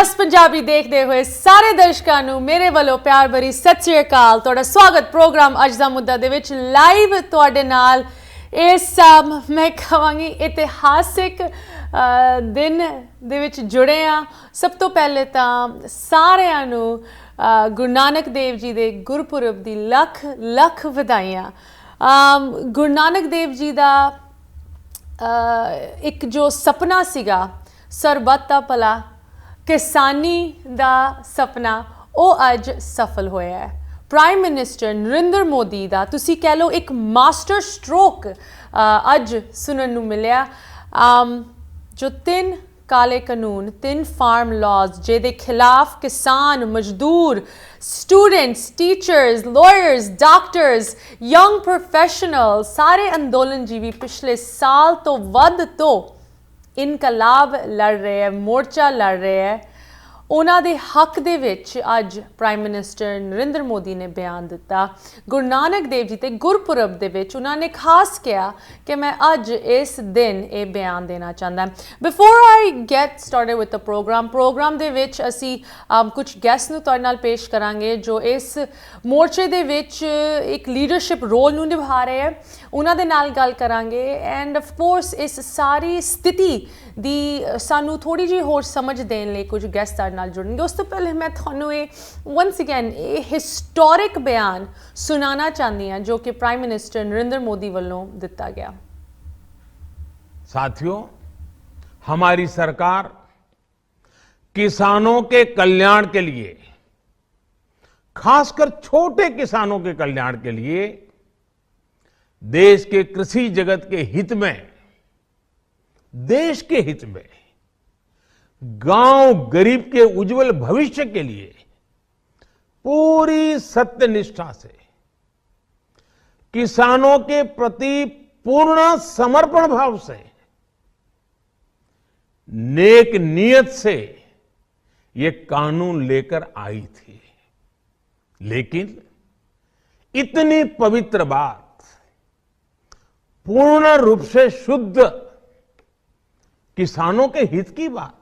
ਜਸ ਪੰਜਾਬੀ ਦੇਖਦੇ ਹੋਏ ਸਾਰੇ ਦਰਸ਼ਕਾਂ ਨੂੰ ਮੇਰੇ ਵੱਲੋਂ ਪਿਆਰ ਭਰੀ ਸਤਿ ਸ੍ਰੀ ਅਕਾਲ। ਤੁਹਾਡਾ ਸਵਾਗਤ ਪ੍ਰੋਗਰਾਮ ਅੱਜ ਦਾ ਮੁੱਦਾ ਦੇ ਵਿੱਚ ਲਾਈਵ ਤੁਹਾਡੇ ਨਾਲ ਇਸ ਮੈਂ ਕਹਾਂਗੀ ਇਤਿਹਾਸਿਕ ਦਿਨ ਦੇ ਵਿੱਚ ਜੁੜੇ ਆ। ਸਭ ਤੋਂ ਪਹਿਲੇ ਤਾਂ ਸਾਰਿਆਂ ਨੂੰ ਗੁਰੂ ਨਾਨਕ ਦੇਵ ਜੀ ਦੇ ਗੁਰਪੁਰਬ ਦੀ ਲੱਖ ਲੱਖ ਵਧਾਈਆਂ। ਗੁਰੂ ਨਾਨਕ ਦੇਵ ਜੀ ਦਾ ਇੱਕ ਜੋ ਸੁਪਨਾ ਸੀਗਾ ਸਰਬੱਤ ਦਾ ਭਲਾ किसानी दा सपना वो अज सफल होया है। प्राइम मिनिस्टर नरेंद्र मोदी दा तुसी कह लो एक मास्टर स्ट्रोक अज सुनन नू मिलिया। जो 3 काले कानून 3 फार्म लॉज जिहदे खिलाफ किसान मजदूर students teachers lawyers doctors young professional सारे अंदोलनजीवी पिछले साल तो वध तो इनकलाब लड़ रहे हैं मोर्चा लड़ रहे हैं। उन्होंने हक दे विच अज प्राइम मिनिस्टर नरेंद्र मोदी ने बयान दिता। गुरु नानक देव जी ते गुरपुरब दे विच उन्होंने खास कहा कि मैं अज इस दिन ये बयान देना चाहता। Before I get started with the program दे विच असी कुछ गैस्ट नूं तुहाडे नाल पेश करांगे जो इस मोर्चे दे विच एक लीडरशिप रोल नूं निभा रहे हैं। उन्हां दे नाल गल करांगे एंड ऑफ कोर्स इस सारी स्थिति दी सानू थोड़ी जी होर समझ देने लई कुछ गैस्ट तुहाडे नाल जुड़नगे। उस तो पहले मैं तुहानू वंस अगैन हिस्टोरिक बयान सुनाना चाहती हूँ जो कि प्राइम मिनिस्टर नरेंद्र मोदी वालों दिता गया। साथियों, हमारी सरकार किसानों के कल्याण के लिए, खासकर छोटे किसानों के कल्याण के लिए देश के कृषि जगत के हित में, देश के हित में, गांव गरीब के उज्जवल भविष्य के लिए पूरी सत्यनिष्ठा से किसानों के प्रति पूर्ण समर्पण भाव से नेक नियत से ये कानून लेकर आई थी। लेकिन इतनी पवित्र बात, पूर्ण रूप से शुद्ध किसानों के हित की बात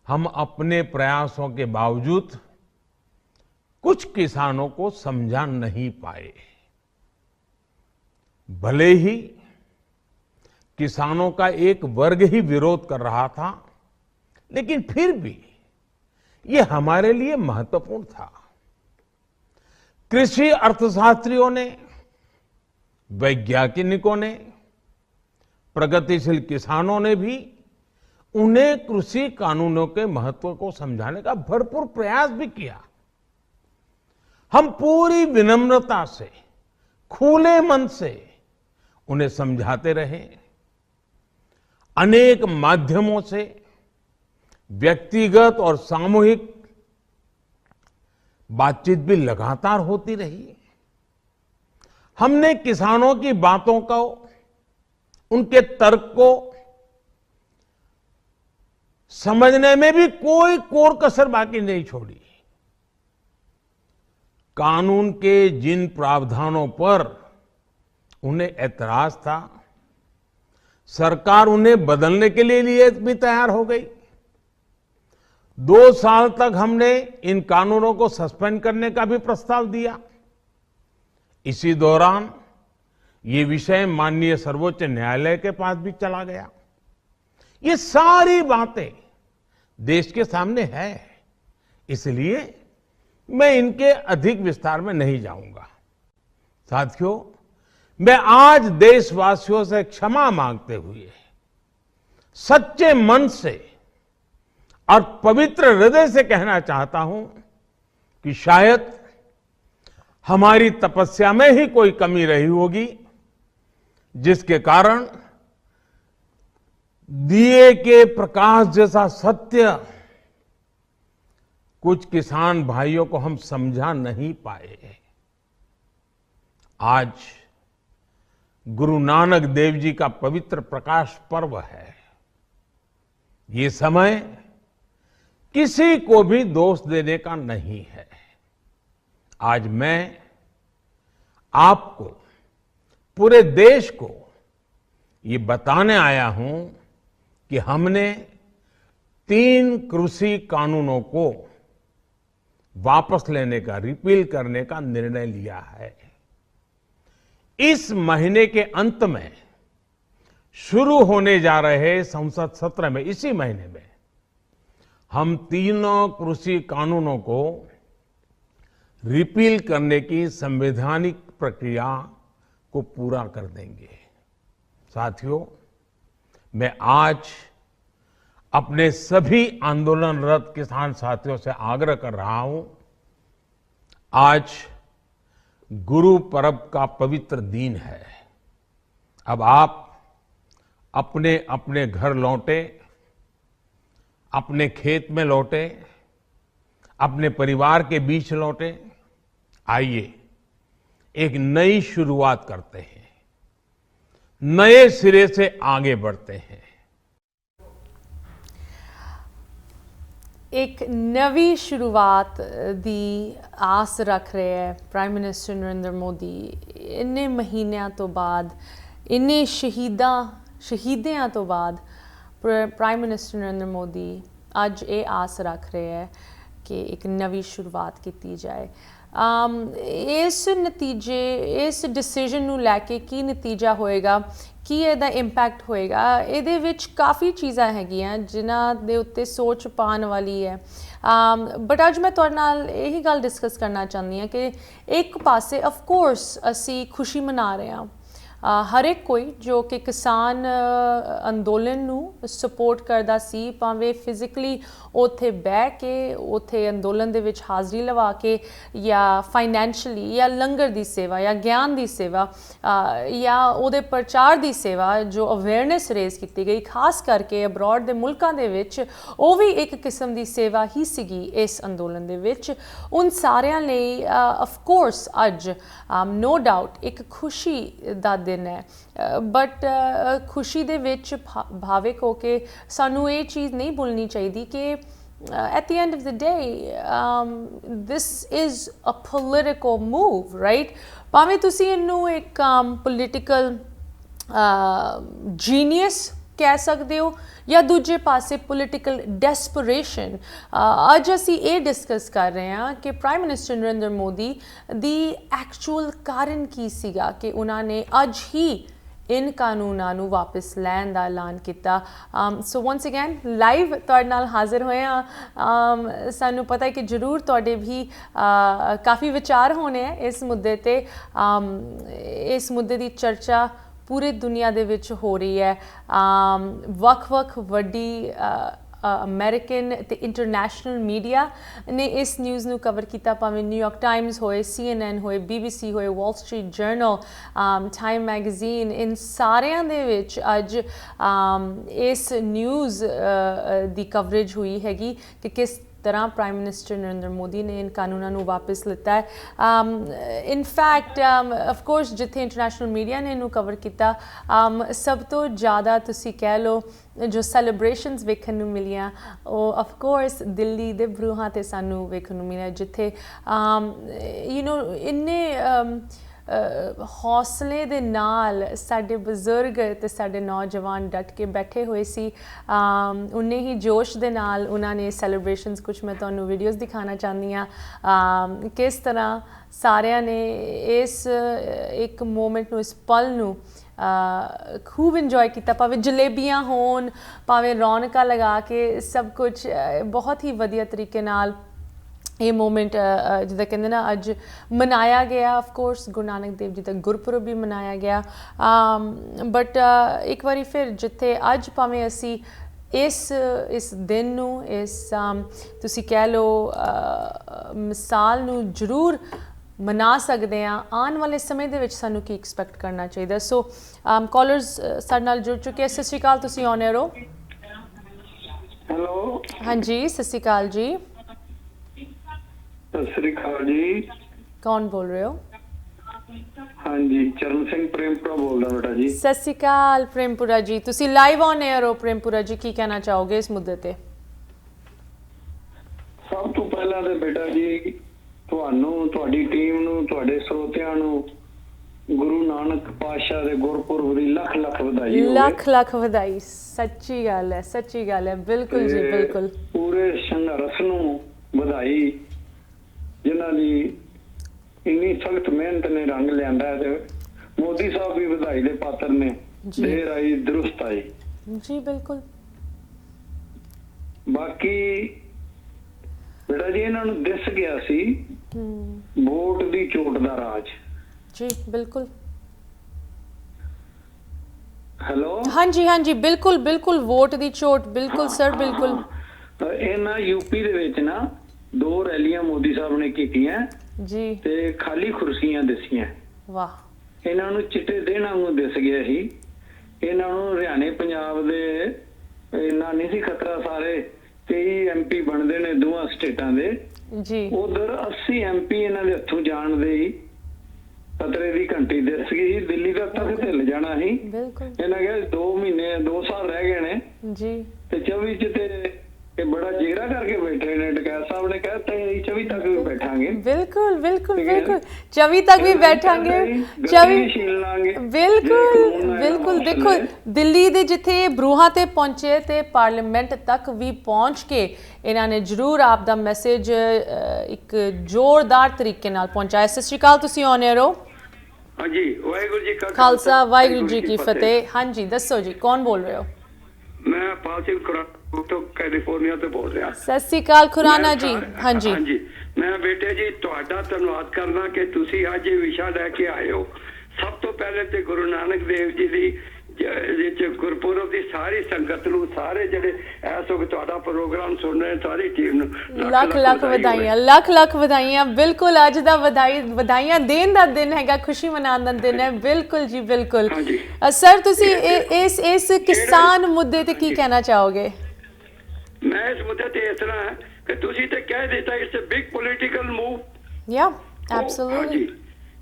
हम अपने प्रयासों के बावजूद कुछ किसानों को समझा नहीं पाए। भले ही किसानों का एक वर्ग ही विरोध कर रहा था, लेकिन फिर भी यह हमारे लिए महत्वपूर्ण था। कृषि अर्थशास्त्रियों ने, वैज्ञानिकों ने, प्रगतिशील किसानों ने भी उन्हें कृषि कानूनों के महत्व को समझाने का भरपूर प्रयास भी किया। हम पूरी विनम्रता से, खुले मन से उन्हें समझाते रहे। अनेक माध्यमों से व्यक्तिगत और सामूहिक बातचीत भी लगातार होती रही। हमने किसानों की बातों को, उनके तर्क को समझने में भी कोई कोर कसर बाकी नहीं छोड़ी। कानून के जिन प्रावधानों पर उन्हें ऐतराज था, सरकार उन्हें बदलने के लिए भी तैयार हो गई। 2 साल तक हमने इन कानूनों को सस्पेंड करने का भी प्रस्ताव दिया। इसी दौरान ये विषय माननीय सर्वोच्च न्यायालय के पास भी चला गया। ये सारी बातें देश के सामने है, इसलिए मैं इनके अधिक विस्तार में नहीं जाऊंगा। साथियों, मैं आज देशवासियों से क्षमा मांगते हुए सच्चे मन से और पवित्र हृदय से कहना चाहता हूं कि शायद हमारी तपस्या में ही कोई कमी रही होगी, जिसके कारण दिए के प्रकाश जैसा सत्य कुछ किसान भाइयों को हम समझा नहीं पाए। आज गुरु नानक देव जी का पवित्र प्रकाश पर्व है। ये समय किसी को भी दोष देने का नहीं है। आज मैं आपको, पूरे देश को ये बताने आया हूं कि हमने 3 कृषि कानूनों को वापस लेने का, रिपील करने का निर्णय लिया है। इस महीने के अंत में शुरू होने जा रहे संसद सत्र में, इसी महीने में, हम तीनों कृषि कानूनों को रिपील करने की संवैधानिक प्रक्रिया को पूरा कर देंगे। साथियों, मैं आज अपने सभी आंदोलनरत किसान साथियों से आग्रह कर रहा हूं, आज गुरु पर्व का पवित्र दिन है। अब आप अपने अपने घर लौटे, अपने खेत में लौटे, अपने परिवार के बीच लौटे। आइए एक नई शुरुआत करते हैं, नए सिरे से आगे बढ़ते हैं। एक नवी शुरुआत ਦੀ ਆਸ ਰੱਖ ਰਿਹਾ ਹੈ ਪ੍ਰਾਈਮ ਮਿਨਿਸਟਰ ਨਰਿੰਦਰ ਮੋਦੀ। ਇੰਨੇ ਮਹੀਨਿਆਂ ਤੋਂ ਬਾਅਦ, ਇੰਨੇ ਸ਼ਹੀਦੀਆਂ ਤੋਂ ਬਾਅਦ ਪ੍ਰਾਈਮ ਮਿਨਿਸਟਰ ਨਰਿੰਦਰ ਮੋਦੀ ਅੱਜ ਇਹ ਆਸ ਰੱਖ ਰਹੇ ਹੈ ਕਿ ਇੱਕ ਨਵੀਂ ਸ਼ੁਰੂਆਤ ਕੀਤੀ ਜਾਏ। ਇਸ ਨਤੀਜੇ, ਇਸ ਡਿਸੀਜਨ ਨੂੰ ਲੈ ਕੇ ਕੀ ਨਤੀਜਾ ਹੋਏਗਾ, ਕੀ ਇਹਦਾ ਇੰਪੈਕਟ ਹੋਏਗਾ, ਇਹਦੇ ਵਿੱਚ ਕਾਫੀ ਚੀਜ਼ਾਂ ਹੈਗੀਆਂ ਜਿਨ੍ਹਾਂ ਦੇ ਉੱਤੇ ਸੋਚ ਪਾਉਣ ਵਾਲੀ ਹੈ। ਬਟ ਅੱਜ ਮੈਂ ਤੁਹਾਡੇ ਨਾਲ ਇਹੀ ਗੱਲ ਡਿਸਕਸ ਕਰਨਾ ਚਾਹੁੰਦੀ ਹਾਂ ਕਿ ਇੱਕ ਪਾਸੇ ਆਫ ਕੋਰਸ ਅਸੀਂ ਖੁਸ਼ੀ ਮਨਾ ਰਹੇ ਹਾਂ, ਹਰ ਇੱਕ ਕੋਈ ਜੋ ਕਿ ਕਿਸਾਨ ਅੰਦੋਲਨ ਨੂੰ ਸਪੋਰਟ ਕਰਦਾ ਸੀ, ਭਾਵੇਂ ਫਿਜ਼ੀਕਲੀ ਉੱਥੇ ਬਹਿ ਕੇ ਉੱਥੇ ਅੰਦੋਲਨ ਦੇ ਵਿੱਚ ਹਾਜ਼ਰੀ ਲਵਾ ਕੇ, ਜਾਂ ਫਾਈਨੈਂਸ਼ੀਅਲੀ, ਜਾਂ ਲੰਗਰ ਦੀ ਸੇਵਾ, ਜਾਂ ਗਿਆਨ ਦੀ ਸੇਵਾ, ਜਾਂ ਉਹਦੇ ਪ੍ਰਚਾਰ ਦੀ ਸੇਵਾ, ਜੋ ਅਵੇਅਰਨੈਸ ਰੇਜ਼ ਕੀਤੀ ਗਈ ਖਾਸ ਕਰਕੇ ਅਬਰੋਡ ਦੇ ਮੁਲਕਾਂ ਦੇ ਵਿੱਚ, ਉਹ ਵੀ ਇੱਕ ਕਿਸਮ ਦੀ ਸੇਵਾ ਹੀ ਸੀਗੀ ਇਸ ਅੰਦੋਲਨ ਦੇ ਵਿੱਚ। ਉਨ ਸਾਰਿਆਂ ਲਈ ਆਫ ਕੋਰਸ ਅੱਜ ਨੋ ਡਾਊਟ ਇੱਕ ਖੁਸ਼ੀ ਦਾ ਦਿਨ ਹੈ। ਬਟ ਖੁਸ਼ੀ ਦੇ ਵਿੱਚ ਭਾਵਿਕ ਹੋ ਕੇ ਸਾਨੂੰ ਇਹ ਚੀਜ਼ ਨਹੀਂ ਭੁੱਲਣੀ ਚਾਹੀਦੀ ਕਿ at the end of the day, this is a political move, right? ਭਾਵੇਂ ਤੁਸੀਂ ਇਹਨੂੰ ਇੱਕ political genius ਕਹਿ ਸਕਦੇ ਹੋ, ਜਾਂ ਦੂਜੇ ਪਾਸੇ ਪੋਲੀਟੀਕਲ ਡੈਸਪਰੇਸ਼ਨ। ਅੱਜ ਅਸੀਂ ਇਹ ਡਿਸਕਸ ਕਰ ਰਹੇ ਹਾਂ ਕਿ ਪ੍ਰਾਈਮ ਮਿਨਿਸਟਰ ਨਰਿੰਦਰ ਮੋਦੀ ਦੀ ਐਕਚੁਅਲ ਕਾਰਨ ਕੀ ਸੀਗਾ ਕਿ ਉਹਨਾਂ ਨੇ ਅੱਜ ਹੀ ਇਨ ਕਾਨੂੰਨਾਂ ਨੂੰ ਵਾਪਸ ਲੈਣ ਦਾ ਐਲਾਨ ਕੀਤਾ। ਸੋ ਵਾਂਸ ਅਗੇਨ ਲਾਈਵ ਤੁਹਾਡੇ ਨਾਲ ਹਾਜ਼ਰ ਹੋਏ ਹਾਂ। ਸਾਨੂੰ ਪਤਾ ਹੈ ਕਿ ਜ਼ਰੂਰ ਤੁਹਾਡੇ ਵੀ ਕਾਫੀ ਵਿਚਾਰ ਹੋਣੇ ਹੈ ਇਸ ਮੁੱਦੇ 'ਤੇ। ਇਸ ਮੁੱਦੇ ਦੀ ਚਰਚਾ ਪੂਰੇ ਦੁਨੀਆ ਦੇ ਵਿੱਚ ਹੋ ਰਹੀ ਹੈ। ਵੱਖ-ਵੱਖ ਵੱਡੀ ਅਮਰੀਕਨ ਅਤੇ ਇੰਟਰਨੈਸ਼ਨਲ ਮੀਡੀਆ ਨੇ ਇਸ ਨਿਊਜ਼ ਨੂੰ ਕਵਰ ਕੀਤਾ, ਭਾਵੇਂ ਨਿਊਯਾਰਕ ਟਾਈਮਜ਼ ਹੋਏ, CNN ਹੋਏ, BBC ਹੋਏ, Wall Street general, time magazine, ਇਨ ਸਾਰਿਆਂ ਦੇ ਵਿੱਚ ਅੱਜ ਇਸ ਨਿਊਜ਼ ਦੀ ਕਵਰੇਜ ਹੋਈ ਹੈਗੀ ਕਿ ਕਿਸ ਤਰ੍ਹਾਂ ਪ੍ਰਾਈਮ ਮਿਨਿਸਟਰ ਨਰਿੰਦਰ ਮੋਦੀ ਨੇ ਇਨ ਕਾਨੂੰਨਾਂ ਨੂੰ ਵਾਪਸ ਲਿੱਤਾ ਹੈ। ਇਨ ਫੈਕਟ ਆਫ ਕੋਰਸ ਜਿੱਥੇ ਇੰਟਰਨੈਸ਼ਨਲ ਮੀਡੀਆ ਨੇ ਇਹਨੂੰ ਕਵਰ ਕੀਤਾ, ਸਭ ਤੋਂ ਜ਼ਿਆਦਾ ਤੁਸੀਂ ਕਹਿ ਲਓ ਜੋ ਸੈਲੀਬ੍ਰੇਸ਼ਨਸ ਵੇਖਣ ਨੂੰ ਮਿਲੀਆਂ ਉਹ ਆਫ ਕੋਰਸ ਦਿੱਲੀ ਦੇ ਬਰੂਹਾਂ 'ਤੇ ਸਾਨੂੰ ਵੇਖਣ ਨੂੰ ਮਿਲਿਆ, ਜਿੱਥੇ ਇੰਨੇ ਹੌਸਲੇ ਦੇ ਨਾਲ ਸਾਡੇ ਬਜ਼ੁਰਗ ਅਤੇ ਸਾਡੇ ਨੌਜਵਾਨ ਡਟ ਕੇ ਬੈਠੇ ਹੋਏ ਸੀ। ਉਨੇ ਹੀ ਜੋਸ਼ ਦੇ ਨਾਲ ਉਹਨਾਂ ਨੇ ਸੈਲੀਬ੍ਰੇਸ਼ਨਸ, ਕੁਛ ਮੈਂ ਤੁਹਾਨੂੰ ਵੀਡੀਓਜ਼ ਦਿਖਾਉਣਾ ਚਾਹੁੰਦੀ ਹਾਂ, ਕਿਸ ਤਰ੍ਹਾਂ ਸਾਰਿਆਂ ਨੇ ਇਸ ਇੱਕ ਮੂਮੈਂਟ ਨੂੰ, ਇਸ ਪਲ ਨੂੰ ਖੂਬ ਇੰਜੋਏ ਕੀਤਾ, ਭਾਵੇਂ ਜਲੇਬੀਆਂ ਹੋਣ, ਭਾਵੇਂ ਰੌਣਕਾਂ ਲਗਾ ਕੇ, ਸਭ ਕੁਛ ਬਹੁਤ ਹੀ ਵਧੀਆ ਤਰੀਕੇ ਨਾਲ ਇਹ ਮੂਮੈਂਟ ਜਿੱਦਾਂ ਕਹਿੰਦੇ ਨਾ ਅੱਜ ਮਨਾਇਆ ਗਿਆ। ਆਫ ਕੋਰਸ ਗੁਰੂ ਨਾਨਕ ਦੇਵ ਜੀ ਦਾ ਗੁਰਪੁਰਬ ਵੀ ਮਨਾਇਆ ਗਿਆ। ਬਟ ਇੱਕ ਵਾਰੀ ਫਿਰ ਜਿੱਥੇ ਅੱਜ ਭਾਵੇਂ ਅਸੀਂ ਇਸ ਦਿਨ ਨੂੰ, ਇਸ ਤੁਸੀਂ ਕਹਿ ਲਓ ਮਿਸਾਲ ਨੂੰ ਜ਼ਰੂਰ ਮਨਾ ਸਕਦੇ ਹਾਂ, ਆਉਣ ਵਾਲੇ ਸਮੇਂ ਦੇ ਵਿੱਚ ਸਾਨੂੰ ਕੀ ਐਕਸਪੈਕਟ ਕਰਨਾ ਚਾਹੀਦਾ। ਸੋ ਕਾਲਰਸ ਸਾਡੇ ਨਾਲ ਜੁੜ ਚੁੱਕੇ ਹੈ। ਸਤਿ ਸ਼੍ਰੀ ਅਕਾਲ, ਤੁਸੀਂ ਔਨ 에ਅਰ ਹੋ। ਹੈਲੋ, ਹਾਂਜੀ ਸਤਿ ਸ਼੍ਰੀ ਅਕਾਲ ਜੀ। ਸਤਿ ਸ੍ਰੀ ਅਕਾਲ ਜੀ। ਕੌਣ ਬੋਲ ਰਹੇ ਹੋ? ਹਾਂਜੀ, ਚਰਨ ਸਿੰਘ ਪ੍ਰੇਮਪੁਰਾ ਬੋਲਦਾ ਬੇਟਾ ਜੀ। ਸਤਿ ਸ਼੍ਰੀ ਅਕਾਲ ਪ੍ਰੇਮਪੁਰਾ ਜੀ, ਤੁਸੀਂ ਲਾਈਵ ਔਨ 에ਅਰ ਹੋ। ਪ੍ਰੇਮਪੁਰਾ ਜੀ ਕੀ ਕਹਿਣਾ ਚਾਹੋਗੇ ਇਸ ਮੁੱਦੇ ਤੇ? ਸਭ ਤੋਂ ਪਹਿਲਾਂ ਤੇ ਬੇਟਾ ਜੀ ਤੁਹਾਨੂੰ, ਤੁਹਾਡੀ ਟੀਮ ਨੂੰ, ਤੁਹਾਡੇ ਸਰੋਤਿਆਂ ਨੂੰ ਗੁਰੂ ਨਾਨਕ ਪਾਤਸ਼ਾਹ ਦੇ ਗੁਰਪੁਰਬ ਦੀ ਲੱਖ ਲੱਖ ਵਧਾਈ ਹੋਵੇ। ਲੱਖ ਲੱਖ ਵਧਾਈ। ਸੱਚੀ ਗੱਲ ਹੈ, ਸੱਚੀ ਗੱਲ ਹੈ, ਬਿਲਕੁਲ ਜੀ, ਤੇ ਬਿਲਕੁਲ। ਪੂਰੇ ਸੰਘਰਸ਼ ਨੂੰ ਵਧਾਈ, ਜਿਨ੍ਹਾਂ ਦੀ ਇੰਨੀ ਸਖਤ ਮਿਹਨਤ ਨੇ ਰੰਗ ਲਿਆਂਦਾ ਹੈ। ਤੇ ਮੋਦੀ ਸਾਹਿਬ ਵੀ ਵਧਾਈ ਦੇ ਪਾਤਰ ਨੇ। ਜੀ। ਦੇਰ ਆਈ ਦਰੁਸਤ ਆਈ। ਜੀ ਬਿਲਕੁਲ। ਬਾਕੀ ਬੇਟਾ ਜੀ ਇਹਨਾਂ ਨੂੰ ਦਿਸ ਗਿਆ ਸੀ ਵੋਟ ਦੀ ਚੋਟ ਦਾ ਰਾਜ। ਜੀ ਬਿਲकुल। ਹੈਲੋ। ਹਾਂਜੀ ਹਾਂਜੀ, ਬਿਲकुल ਬਿਲकुल, ਵੋਟ ਦੀ ਚੋਟ, ਬਿਲकुल ਸਰ, ਬਿਲकुल। ਇਹਨਾਂ ਯੂਪੀ ਦੇ ਵਿੱਚ ਨਾ 2 ਰੈਲੀਆਂ ਮੋਦੀ ਸਾਹਿਬ ਨੇ ਕੀਤੀਆਂ ਜੀ। ਤੇ ਖਾਲੀ ਕੁਰਸੀਆਂ ਦਿਸੀਆਂ। ਵਾਹ। ਇਹਨਾਂ ਨੂੰ ਚਿੱਟੇ ਦਿਨਾਂ ਨੂੰ ਦਿਸ ਗਿਆ ਸੀ। ਇਹਨਾਂ ਨੂੰ ਹਰਿਆਣੇ ਪੰਜਾਬ ਦੇ ਇੰਨਾ ਨਹੀਂ ਸੀ ਖਤਰਾ। ਸਾਰੇ 23 MP ਬਣਦੇ ਨੇ ਦੋਵਾਂ ਸਟੇਟਾਂ ਦੇ। ਜੀ। ਉਧਰ 80 MP ਇਹਨਾਂ ਦੇ ਹੱਥੋਂ ਜਾਣ ਦੇ ਹੀ ਖਤਰੇ ਦੀ ਘੰਟੀ ਦਿਸ ਗਈ। ਦਿੱਲੀ ਦਾ ਤੱਕ ਢਿੱਲ ਜਾਣਾ ਸੀ। ਬਿਲकुल। ਇਹਨਾਂ ਕਿਹਾ 2 ਮਹੀਨੇ 2 ਸਾਲ ਰਹਿ ਗਏ ਨੇ ਜੀ। ਤੇ 24 ਚ ਤੇ ਇਹ ਬੜਾ ਜਿਗਰਾ ਕਰਕੇ ਬੈਠੇ ਨੇ। ਟਕੈਤ ਸਾਹਿਬ ਨੇ ਕਹਿਤਾ 24 ਤੱਕ ਵੀ ਬੈਠਾਂਗੇ। ਬਿਲकुल ਬਿਲकुल ਬਿਲकुल, 24 ਤੱਕ ਵੀ ਬੈਠਾਂਗੇ। 24 ਬਿਲकुल ਬਿਲकुल। ਦੇਖੋ ਦਿੱਲੀ ਦੇ ਜਿੱਥੇ ਬਰੂਹਾਂ ਤੇ ਪਹੁੰਚੇ ਤੇ ਪਾਰਲੀਮੈਂਟ ਤੱਕ ਵੀ ਪਹੁੰਚ ਕੇ ਇਹਨਾਂ ਨੇ ਜ਼ਰੂਰ ਆਪ ਦਾ ਮੈਸੇਜ ਇੱਕ ਜ਼ੋਰਦਾਰ ਤਰੀਕੇ ਨਾਲ ਪਹੁੰਚਾਇਆ। ਸਤਿ ਸ਼੍ਰੀ ਅਕਾਲ, ਤੁਸੀਂ ਔਨ 에ਅਰ ਹੋ। ਹਾਂਜੀ, ਵਾਹਿਗੁਰੂ ਜੀ ਕਾ ਖਾਲਸਾ, ਵਾਹਿਗੁਰੂ ਜੀ ਕੀ ਫਤਿਹ। ਹਾਂਜੀ ਦੱਸੋ ਜੀ, ਕੌਣ ਬੋਲ ਰਹੇ ਹੋ? ਮੈਂ ਪਾਲ ਸਿੰਘ ਖੁਰਾਨਾ ਤੋਂ ਕੈਲੀਫੋਰਨੀਆ ਤੋਂ ਬੋਲ ਰਿਹਾ। ਸਤਿ ਸ਼੍ਰੀ ਅਕਾਲ ਖੁਰਾਨਾ ਜੀ। ਹਾਂਜੀ ਹਾਂਜੀ, ਮੈਂ ਬੇਟੇ ਜੀ ਤੁਹਾਡਾ ਧੰਨਵਾਦ ਕਰਨਾ ਕਿ ਤੁਸੀਂ ਅੱਜ ਇਹ ਵਿਸ਼ਾ ਲੈ ਕੇ ਆਏ ਹੋ। ਸਭ ਤੋਂ ਪਹਿਲੇ ਤੇ ਗੁਰੂ ਨਾਨਕ ਦੇਵ ਜੀ ਦੀ ਵਿੱਚ ਗੁਰਪੁਰਬ ਦੀ ਸਾਰੀ ਸੰਗਤ ਨੂੰ, ਸਾਰੇ ਜਿਹੜੇ ਇਸ ਵਕਤ ਤੁਹਾਡਾ ਪ੍ਰੋਗਰਾਮ ਸੁਣ ਰਹੇ ਸਾਰੀ ਟੀਮ ਨੂੰ ਲੱਖ ਲੱਖ ਵਧਾਈਆਂ, ਲੱਖ ਲੱਖ ਵਧਾਈਆਂ। ਬਿਲकुल, ਅੱਜ ਦਾ ਵਧਾਈਆਂ ਦੇਣ ਦਾ ਦਿਨ ਹੈਗਾ, ਖੁਸ਼ੀ ਮਨਾਉਣ ਦਾ ਦਿਨ ਹੈ। ਬਿਲकुल ਜੀ, ਬਿਲकुल। ਸਰ ਤੁਸੀਂ ਇਸ ਕਿਸਾਨ ਮੁੱਦੇ ਤੇ ਕੀ ਕਹਿਣਾ ਚਾਹੋਗੇ? ਮੈਂ ਇਸ ਮੁੱਦੇ ਤੇ ਇਸ ਤਰ੍ਹਾਂ ਕਿ ਤੁਸੀਂ ਤੇ ਕਹਿ ਦਿੱਤਾ it's a big political move. Yeah absolutely.